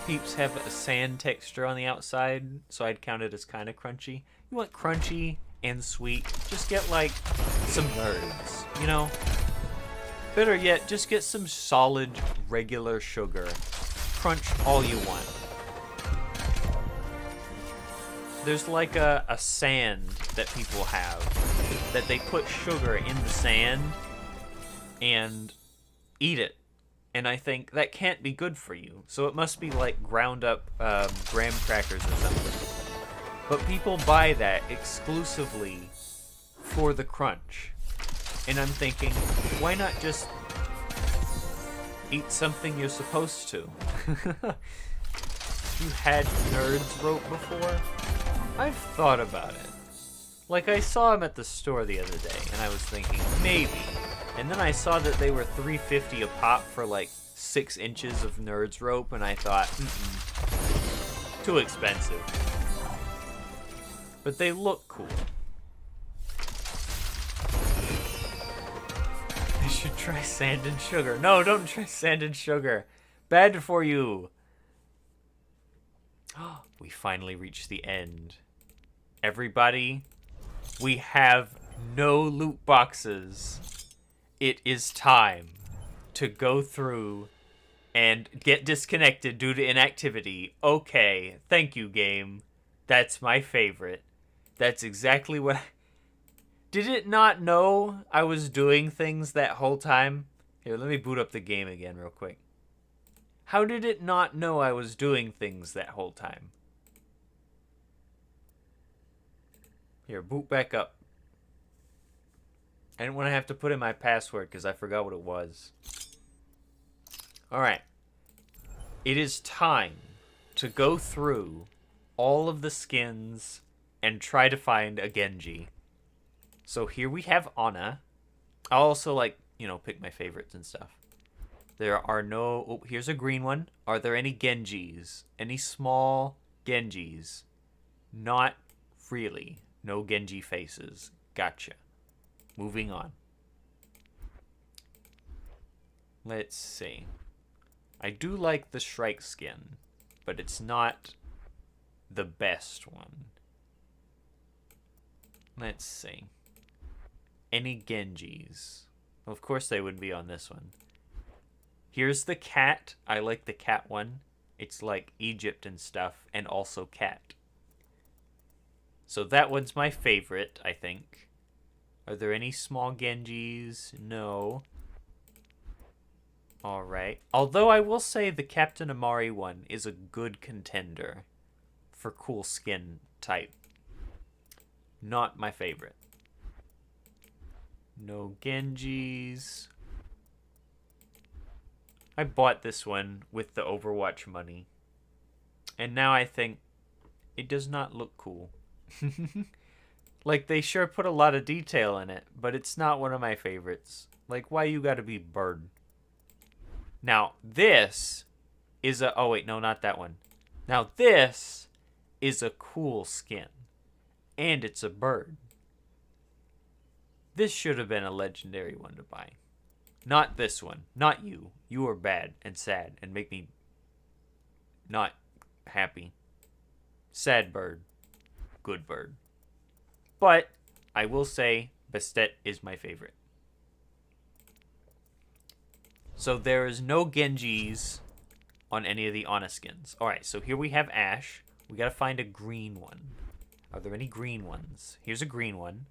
peeps have a sand texture on the outside, so I'd count it as kind of crunchy. You want crunchy and sweet, just get like some nerds, you know? Better yet, just get some solid regular sugar. Crunch all you want. There's like a sand that people have that they put sugar in the sand and eat it. And I think that can't be good for you. So it must be like ground up graham crackers or something. But people buy that exclusively for the crunch. And I'm thinking, why not just eat something you're supposed to? You had Nerds Rope before? I've thought about it. Like, I saw them at the store the other day, and I was thinking, maybe. And then I saw that they were $3.50 a pop for like 6 inches of Nerds Rope, and I thought, too expensive. But they look cool. I should try sand and sugar. No, don't try sand and sugar. Bad for you. We finally reached the end. Everybody, we have no loot boxes. It is time to go through and get disconnected due to inactivity. Okay, thank you, game. That's my favorite. That's exactly what Did it not know I was doing things that whole time? Here, let me boot up the game again real quick. How did it not know I was doing things that whole time? Here, boot back up. I didn't want to have to put in my password because I forgot what it was. Alright. It is time to go through all of the skins and try to find a Genji. So here we have Ana. I'll also, pick my favorites and stuff. There are no... Oh, here's a green one. Are there any Genjis? Any small Genjis? Not really. No Genji faces. Gotcha. Moving on. Let's see. I do like the Shrike skin, but it's not the best one. Let's see. Any Genjis? Well, of course they would be on this one. Here's the cat. I like the cat one. It's like Egypt and stuff, and also cat. So that one's my favorite, I think. Are there any small Genjis? No. Alright. Although I will say the Captain Amari one is a good contender for cool skin type. Not my favorite. No Genjis. I bought this one with the Overwatch money. And now I think it does not look cool. Like, they sure put a lot of detail in it, but it's not one of my favorites. Like, why you gotta be bird? Now, this is a... Oh, wait, no, not that one. Now, this is a cool skin. And it's a bird. This should have been a legendary one to buy. Not this one. Not you. You are bad and sad and make me not happy. Sad bird. Good bird. But I will say Bastet is my favorite. So there is no Genjis on any of the Ana skins. Alright, so here we have Ashe. We gotta find a green one. Are there any green ones? Here's a green one.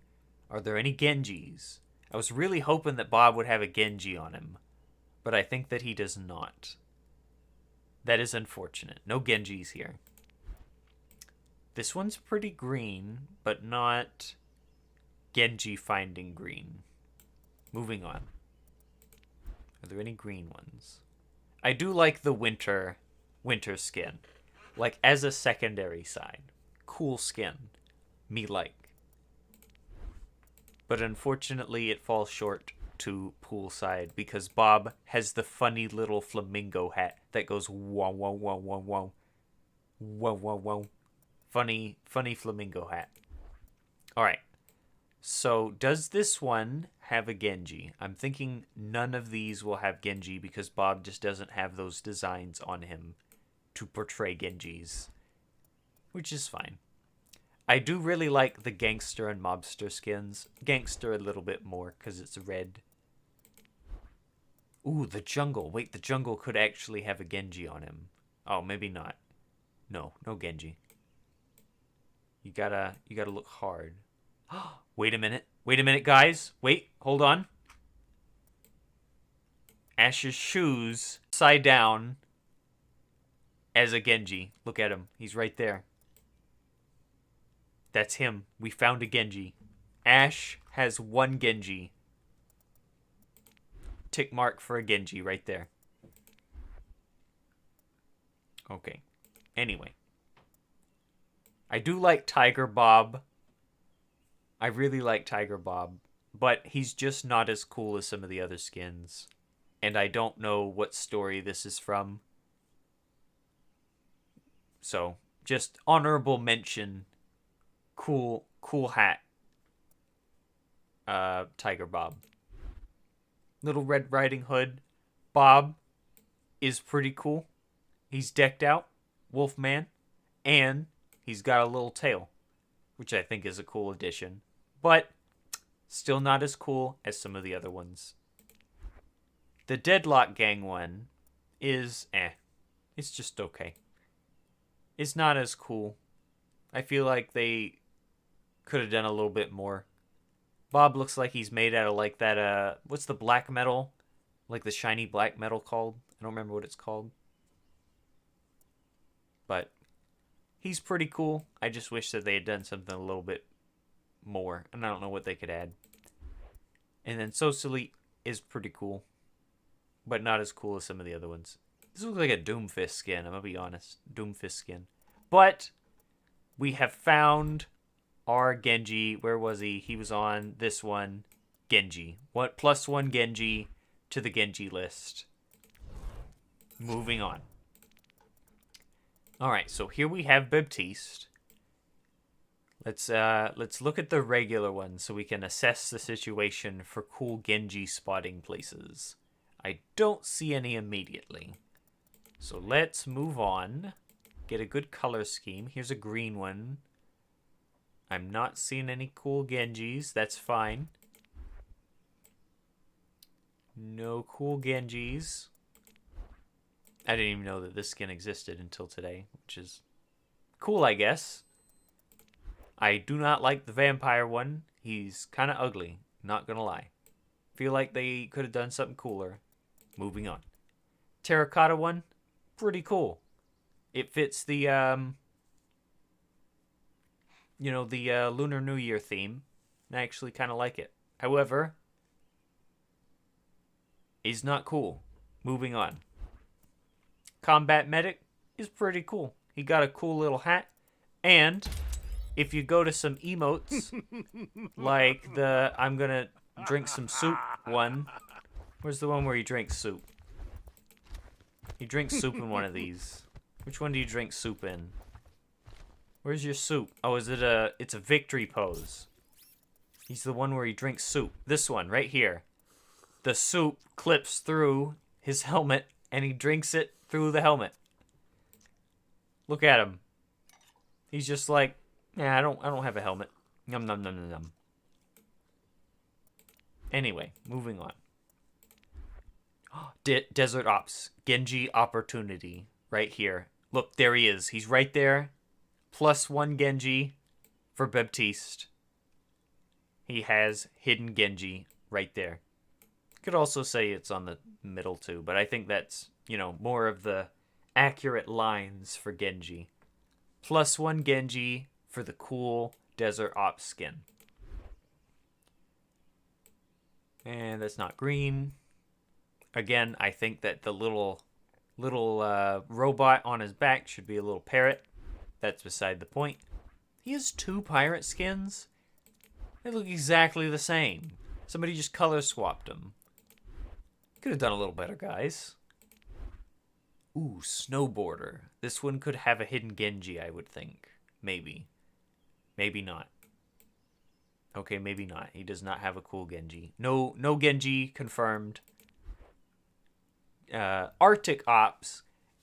Are there any Genjis? I was really hoping that Bob would have a Genji on him, but I think that he does not. That is unfortunate. No Genjis here. This one's pretty green, but not Genji finding green. Moving on. Are there any green ones? I do like the winter skin. Like, as a secondary side. Cool skin. Me like. But unfortunately, it falls short to poolside because Bob has the funny little flamingo hat that goes wow, wow, wow, wow, wow. Wow, wow, wow. Funny flamingo hat. Alright. So, does this one have a Genji? I'm thinking none of these will have Genji because Bob just doesn't have those designs on him to portray Genjis, which is fine. I do really like the gangster and mobster skins. Gangster a little bit more because it's red. Ooh, the jungle. Wait, the jungle could actually have a Genji on him. Oh, maybe not. No Genji. You gotta look hard. Wait a minute, guys. Wait, hold on. Ash's shoes upside down as a Genji. Look at him. He's right there. That's him. We found a Genji. Ash has one Genji. Tick mark for a Genji right there. Okay. Anyway. I do like Tiger Bob. I really like Tiger Bob. But he's just not as cool as some of the other skins. And I don't know what story this is from. So, just honorable mention. Cool hat. Tiger Bob. Little Red Riding Hood. Bob is pretty cool. He's decked out. Wolfman. And he's got a little tail. Which I think is a cool addition. But still not as cool as some of the other ones. The Deadlock Gang one is It's just okay. It's not as cool. I feel like they could have done a little bit more. Bob looks like he's made out of like that, what's the black metal? Like the shiny black metal called? I don't remember what it's called. But he's pretty cool. I just wish that they had done something a little bit more. And I don't know what they could add. And then Sosulite is pretty cool. But not as cool as some of the other ones. This looks like a Doomfist skin, I'm gonna be honest. Doomfist skin. But we have found our Genji. Where was he? He was on this one. Genji. What? +1 Genji to the Genji list. Moving on. Alright, so here we have Baptiste. Let's look at the regular one so we can assess the situation for cool Genji spotting places. I don't see any immediately. So let's move on. Get a good color scheme. Here's a green one. I'm not seeing any cool Genjis. That's fine. No cool Genjis. I didn't even know that this skin existed until today, which is cool, I guess. I do not like the vampire one. He's kind of ugly, not gonna lie. Feel like they could have done something cooler. Moving on. Terracotta one, pretty cool. It fits the Lunar New Year theme. I actually kind of like it. However, he's not cool. Moving on. Combat Medic is pretty cool. He got a cool little hat. And if you go to some emotes, like the I'm gonna drink some soup one. Where's the one where he drinks soup? He drinks soup in one of these. Which one do you drink soup in? Where's your soup? Oh, it's a victory pose. He's the one where he drinks soup. This one, right here. The soup clips through his helmet, and he drinks it through the helmet. Look at him. He's just like, yeah, I don't have a helmet. Num num num num num. Anyway, moving on. Desert Ops. Genji opportunity. Right here. Look, there he is. He's right there. +1 Genji for Baptiste. He has hidden Genji right there. Could also say it's on the middle too, but I think that's, more of the accurate lines for Genji. +1 Genji for the cool Desert Ops skin. And that's not green. Again, I think that the little robot on his back should be a little parrot. That's beside the point. He has 2 pirate skins. They look exactly the same. Somebody just color swapped them. Could have done a little better, guys. Ooh, Snowboarder. This one could have a hidden Genji, I would think. Maybe. Maybe not. Okay, maybe not. He does not have a cool Genji. No Genji confirmed. Arctic Ops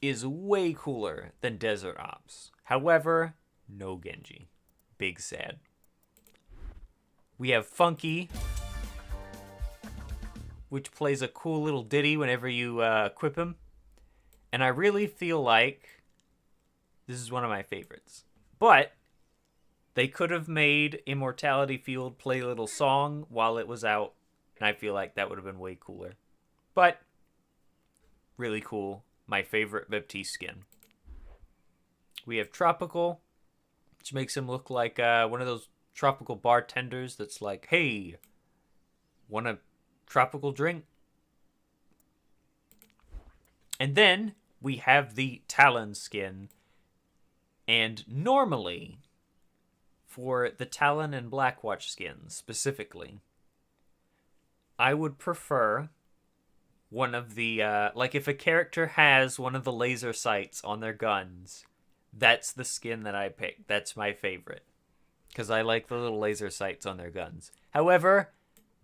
is way cooler than Desert Ops. However, no Genji. Big sad. We have Funky, which plays a cool little ditty whenever you equip him. And I really feel like this is one of my favorites. But they could have made Immortality Field play a little song while it was out, and I feel like that would have been way cooler. But really cool. My favorite Baptiste skin. We have Tropical, which makes him look like one of those tropical bartenders that's like, hey, want a tropical drink? And then we have the Talon skin. And normally, for the Talon and Blackwatch skins specifically, I would prefer one of the, like if a character has one of the laser sights on their guns, that's the skin that I pick. That's my favorite. Because I like the little laser sights on their guns. However,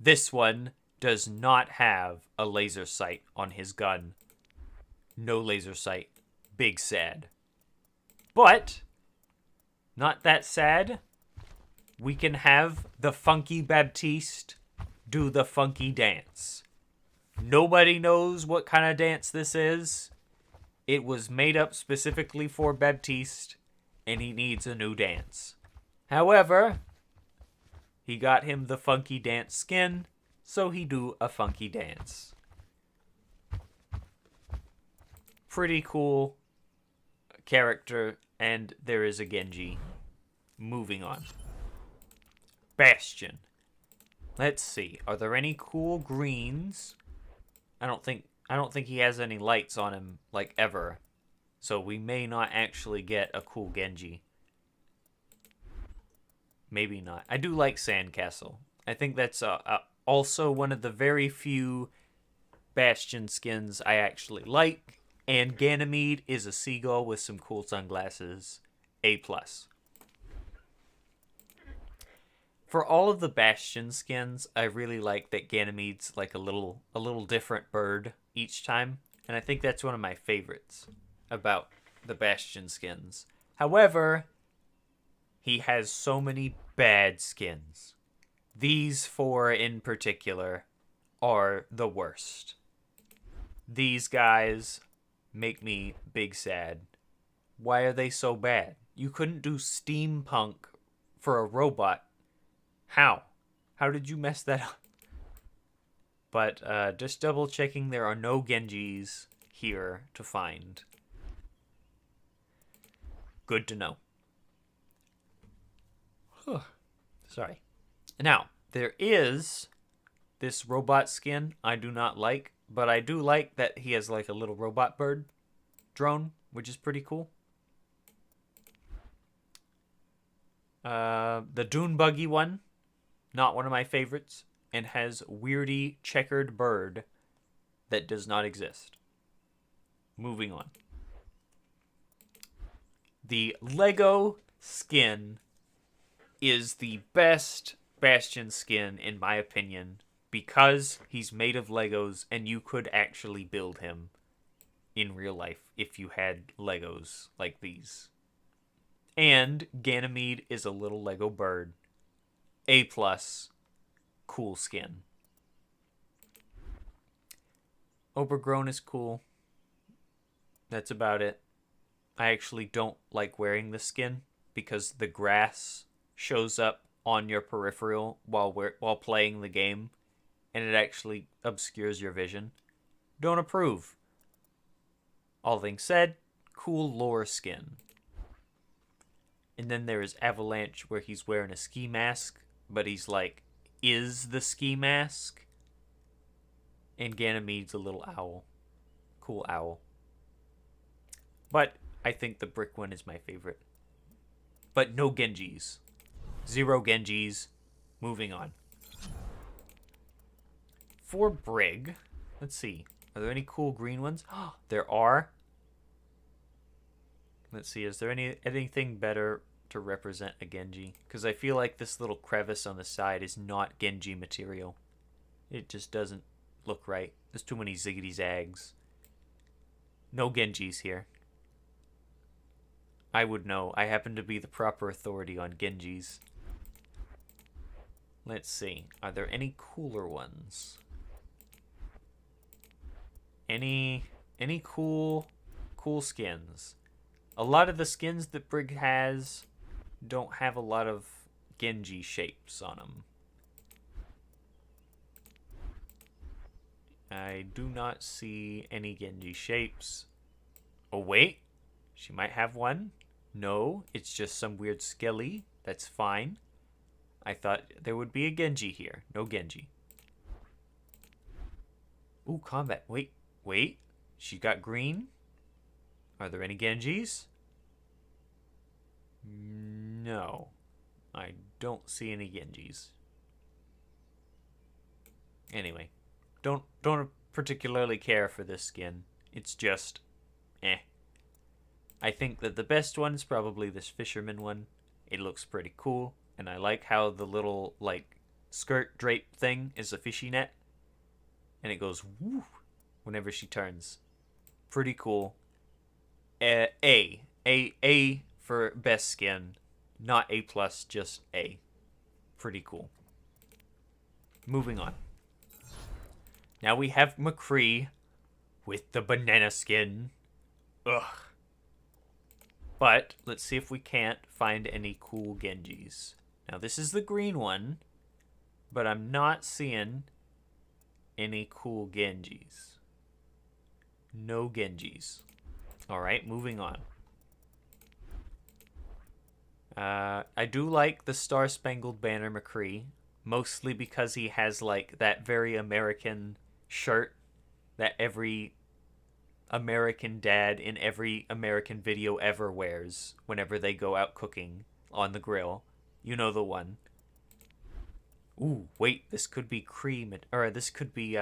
this one does not have a laser sight on his gun. No laser sight. Big sad. But, not that sad. We can have the Funky Baptiste do the funky dance. Nobody knows what kind of dance this is. It was made up specifically for Baptiste, and he needs a new dance. However, he got him the funky dance skin, so he do a funky dance. Pretty cool character, and there is a Genji. Moving on. Bastion. Let's see. Are there any cool greens? I don't think he has any lights on him, like, ever. So we may not actually get a cool Genji. Maybe not. I do like Sandcastle. I think that's also one of the very few Bastion skins I actually like. And Ganymede is a seagull with some cool sunglasses. A+. For all of the Bastion skins, I really like that Ganymede's like a little different bird each time. And I think that's one of my favorites about the Bastion skins. However, he has so many bad skins. These four in particular are the worst. These guys make me big sad. Why are they so bad? You couldn't do steampunk for a robot. How? How did you mess that up? But just double checking, there are no Genjis here to find. Good to know. Sorry. Now, there is this robot skin I do not like, but I do like that he has like a little robot bird drone, which is pretty cool. The Dune Buggy one, not one of my favorites, and has weirdy checkered bird that does not exist. Moving on. The Lego skin is the best Bastion skin, in my opinion, because he's made of Legos and you could actually build him in real life if you had Legos like these. And Ganymede is a little Lego bird. A+, cool skin. Overgrown is cool. That's about it. I actually don't like wearing the skin because the grass shows up on your peripheral while playing the game, and it actually obscures your vision. Don't approve. All things said, cool lore skin. And then there is Avalanche, where he's wearing a ski mask, but he's like, is the ski mask? And Ganymede's a little owl. Cool owl. But I think the brick one is my favorite. But no Genjis. 0 Genjis. Moving on. For Brig, let's see. Are there any cool green ones? There are. Let's see. Is there anything better to represent a Genji? Because I feel like this little crevice on the side is not Genji material. It just doesn't look right. There's too many ziggity zags. No Genjis here. I would know. I happen to be the proper authority on Genjis. Let's see. Are there any cooler ones? Any cool skins? A lot of the skins that Brig has don't have a lot of Genji shapes on them. I do not see any Genji shapes. Oh, wait. She might have one. No, it's just some weird skelly. That's fine. I thought there would be a Genji here. No Genji. Ooh, combat. Wait. She got green. Are there any Genjis? No. I don't see any Genjis. Anyway. Don't particularly care for this skin. It's just I think that the best one is probably this fisherman one. It looks pretty cool, and I like how the little like skirt drape thing is a fishy net, and it goes woo whenever she turns. Pretty cool. A for best skin, not A plus, just A. Pretty cool. Moving on. Now we have McCree with the banana skin. Ugh. But let's see if we can't find any cool Genjis. Now this is the green one, but I'm not seeing any cool Genjis. No Genjis. Alright, moving on. I do like the Star Spangled Banner McCree, mostly because he has like that very American shirt that every American dad in every American video ever wears whenever they go out cooking on the grill. You know the one. Ooh, wait, this could be this could be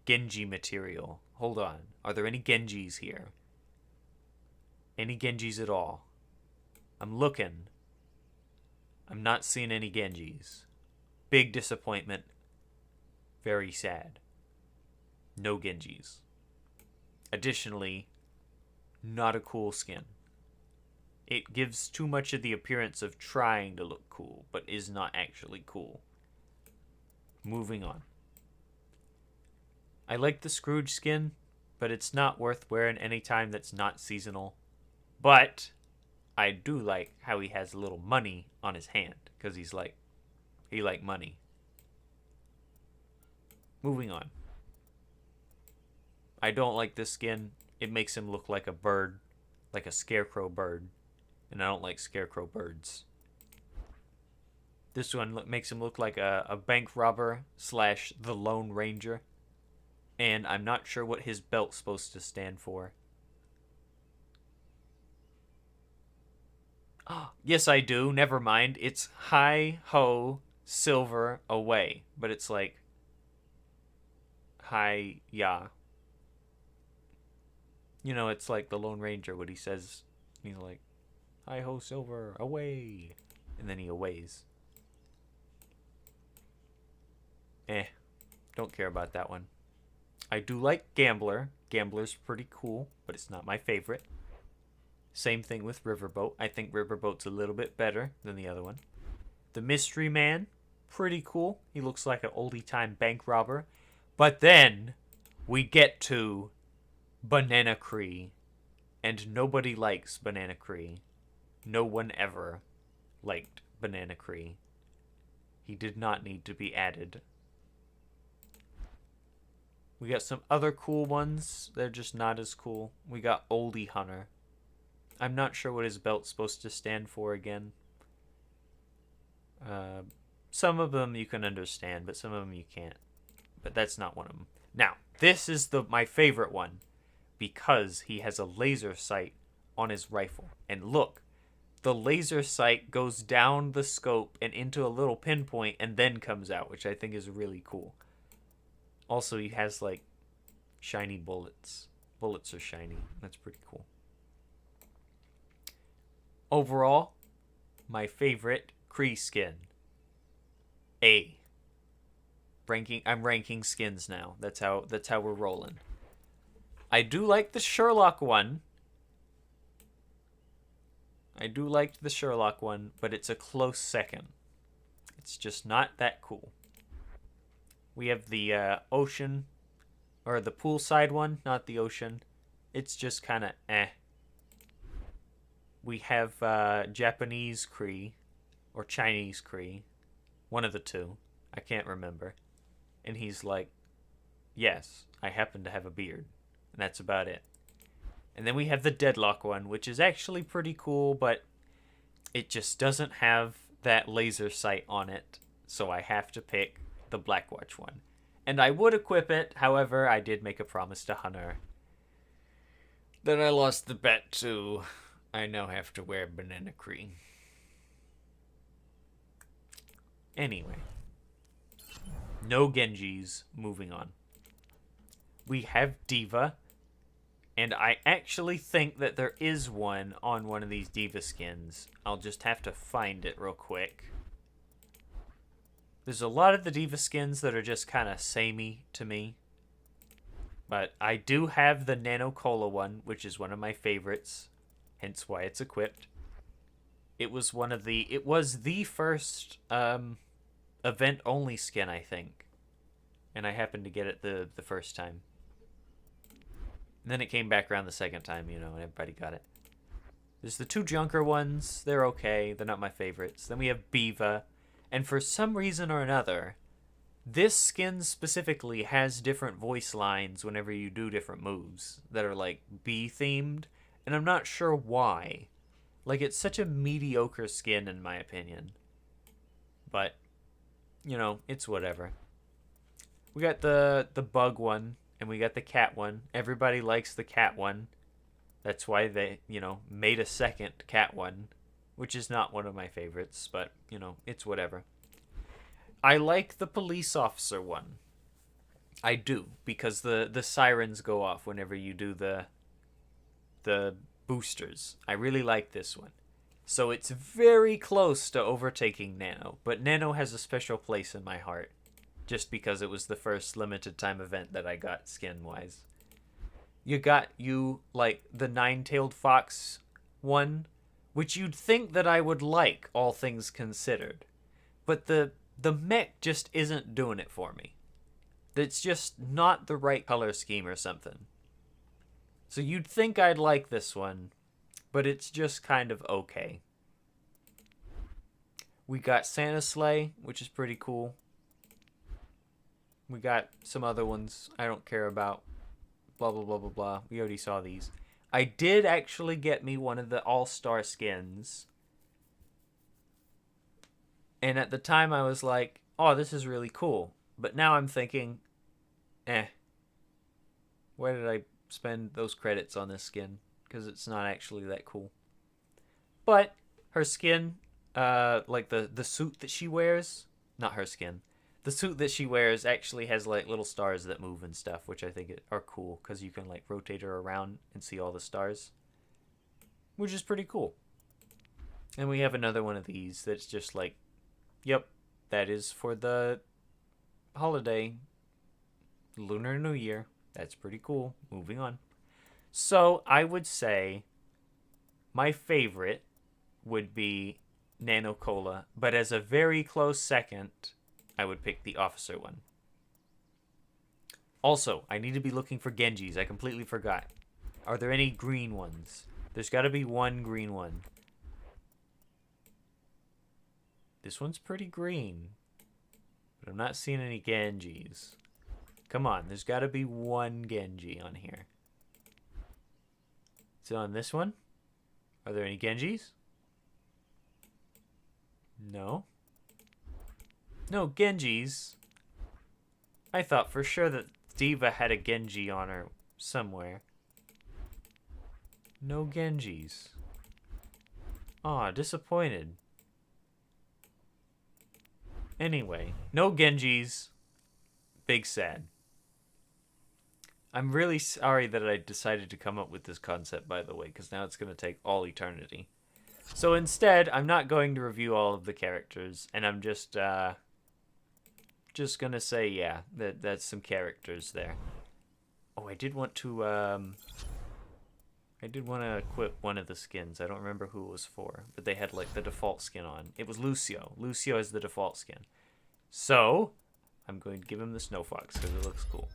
Genji material. Hold on. Are there any Genjis here? Any Genjis at all? I'm looking. I'm not seeing any Genjis. Big disappointment. Very sad. No Genjis. Additionally, not a cool skin. It gives too much of the appearance of trying to look cool, but is not actually cool. Moving on. I like the Scrooge skin, but it's not worth wearing anytime that's not seasonal. But I do like how he has a little money on his hand, because he like money. Moving on. I don't like this skin. It makes him look like a bird, like a scarecrow bird, and I don't like scarecrow birds. This one makes him look like a bank robber / the Lone Ranger, and I'm not sure what his belt's supposed to stand for. Yes, I do. Never mind. It's Hi Ho Silver Away, but it's like Hi Ya. You know, it's like the Lone Ranger, what he says, he's like, Hi Ho Silver, away. And then he aways. Don't care about that one. I do like Gambler. Gambler's pretty cool, but it's not my favorite. Same thing with Riverboat. I think Riverboat's a little bit better than the other one. The Mystery Man, pretty cool. He looks like an oldie-time bank robber. But then we get to Banana Cree, and nobody likes Banana Cree. No one ever liked Banana Cree. He did not need to be added. We got some other cool ones. They're just not as cool. We got Oldie Hunter. I'm not sure what his belt's supposed to stand for again. Some of them you can understand, but some of them you can't. But that's not one of them. Now, this is my favorite one, because he has a laser sight on his rifle. And look, the laser sight goes down the scope and into a little pinpoint and then comes out, which I think is really cool. Also, he has like shiny bullets. Bullets are shiny. That's pretty cool. Overall, my favorite Kree skin. A. I'm ranking skins now. That's how we're rolling. I do like the Sherlock one. I do like the Sherlock one, but it's a close second. It's just not that cool. We have the ocean, or the poolside one, not the ocean. It's just kind of eh. We have Japanese Cree, or Chinese Cree, one of the two. I can't remember. And he's like, yes, I happen to have a beard. And that's about it. And then we have the Deadlock one, which is actually pretty cool, but it just doesn't have that laser sight on it. So I have to pick the Blackwatch one. And I would equip it, however, I did make a promise to Hunter that I lost the bet to. I now have to wear Banana Cree. Anyway. No Genjis. Moving on. We have Diva. And I actually think that there is one on one of these Diva skins. I'll just have to find it real quick. There's a lot of the Diva skins that are just kind of samey to me. But I do have the Nano Cola one, which is one of my favorites. Hence why it's equipped. It was the first event only skin, I think. And I happened to get it the first time. And then it came back around the second time, and everybody got it. There's the two Junker ones. They're okay. They're not my favorites. Then we have Biva. And for some reason or another, this skin specifically has different voice lines whenever you do different moves that are like bee-themed. And I'm not sure why. Like, it's such a mediocre skin in my opinion. But, it's whatever. We got the bug one. And we got the cat one. Everybody likes the cat one. That's why they, made a second cat one. Which is not one of my favorites. But, it's whatever. I like the police officer one. I do. Because the sirens go off whenever you do the boosters. I really like this one. So it's very close to overtaking Nano. But Nano has a special place in my heart. Just because it was the first limited time event that I got skin-wise. You got the Nine-Tailed Fox one, which you'd think that I would like, all things considered. But the mech just isn't doing it for me. It's just not the right color scheme or something. So you'd think I'd like this one, but it's just kind of okay. We got Santa Sleigh, which is pretty cool. We got some other ones I don't care about. Blah, blah, blah, blah, blah. We already saw these. I did actually get me one of the all-star skins. And at the time I was like, oh, this is really cool. But now I'm thinking, why did I spend those credits on this skin? Because it's not actually that cool. But her skin, like the suit that she wears, not her skin. The suit that she wears actually has like little stars that move and stuff, which I think are cool because you can like rotate her around and see all the stars, which is pretty cool. And we have another one of these that's just like, yep, that is for the holiday, Lunar New Year. That's pretty cool. Moving on. So I would say my favorite would be Nano Cola, but as a very close second, I would pick the officer one. Also, I need to be looking for Genjis. I completely forgot. Are there any green ones? There's got to be one green one. This one's pretty green. But I'm not seeing any Genjis. Come on, there's got to be one Genji on here. Is it on this one? Are there any Genjis? No. No Genjis. I thought for sure that Diva had a Genji on her somewhere. No Genjis. Aw, disappointed. Anyway, no Genjis. Big sad. I'm really sorry that I decided to come up with this concept, by the way, because now it's going to take all eternity. So instead, I'm not going to review all of the characters, and I'm just gonna say, yeah, that's some characters there. Oh, I did want to equip one of the skins. I don't remember who it was for, but they had like the default skin on. It was Lucio. Lucio is the default skin. So, I'm going to give him the Snow Fox because it looks cool.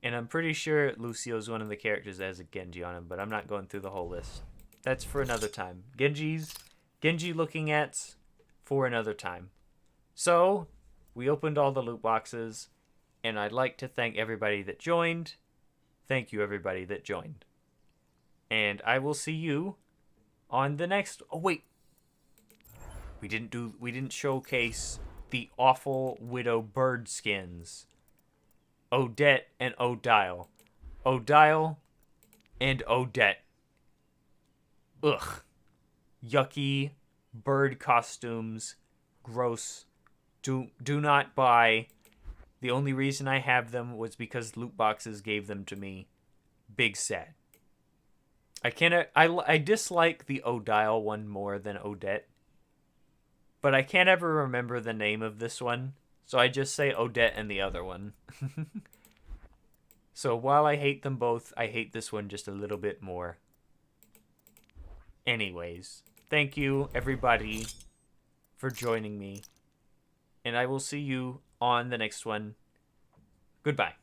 And I'm pretty sure Lucio's one of the characters that has a Genji on him, but I'm not going through the whole list. That's for another time. Genji looking at for another time. So, we opened all the loot boxes, and I'd like to thank everybody that joined. Thank you, everybody that joined. And I will see you on the next... Oh, wait. We didn't showcase the awful Widow bird skins. Odette and Odile. Odile and Odette. Ugh. Yucky bird costumes. Gross. Do not buy. The only reason I have them was because Lootboxes gave them to me. Big sad. I dislike the Odile one more than Odette. But I can't ever remember the name of this one. So I just say Odette and the other one. So while I hate them both, I hate this one just a little bit more. Anyways, thank you everybody for joining me. And I will see you on the next one. Goodbye.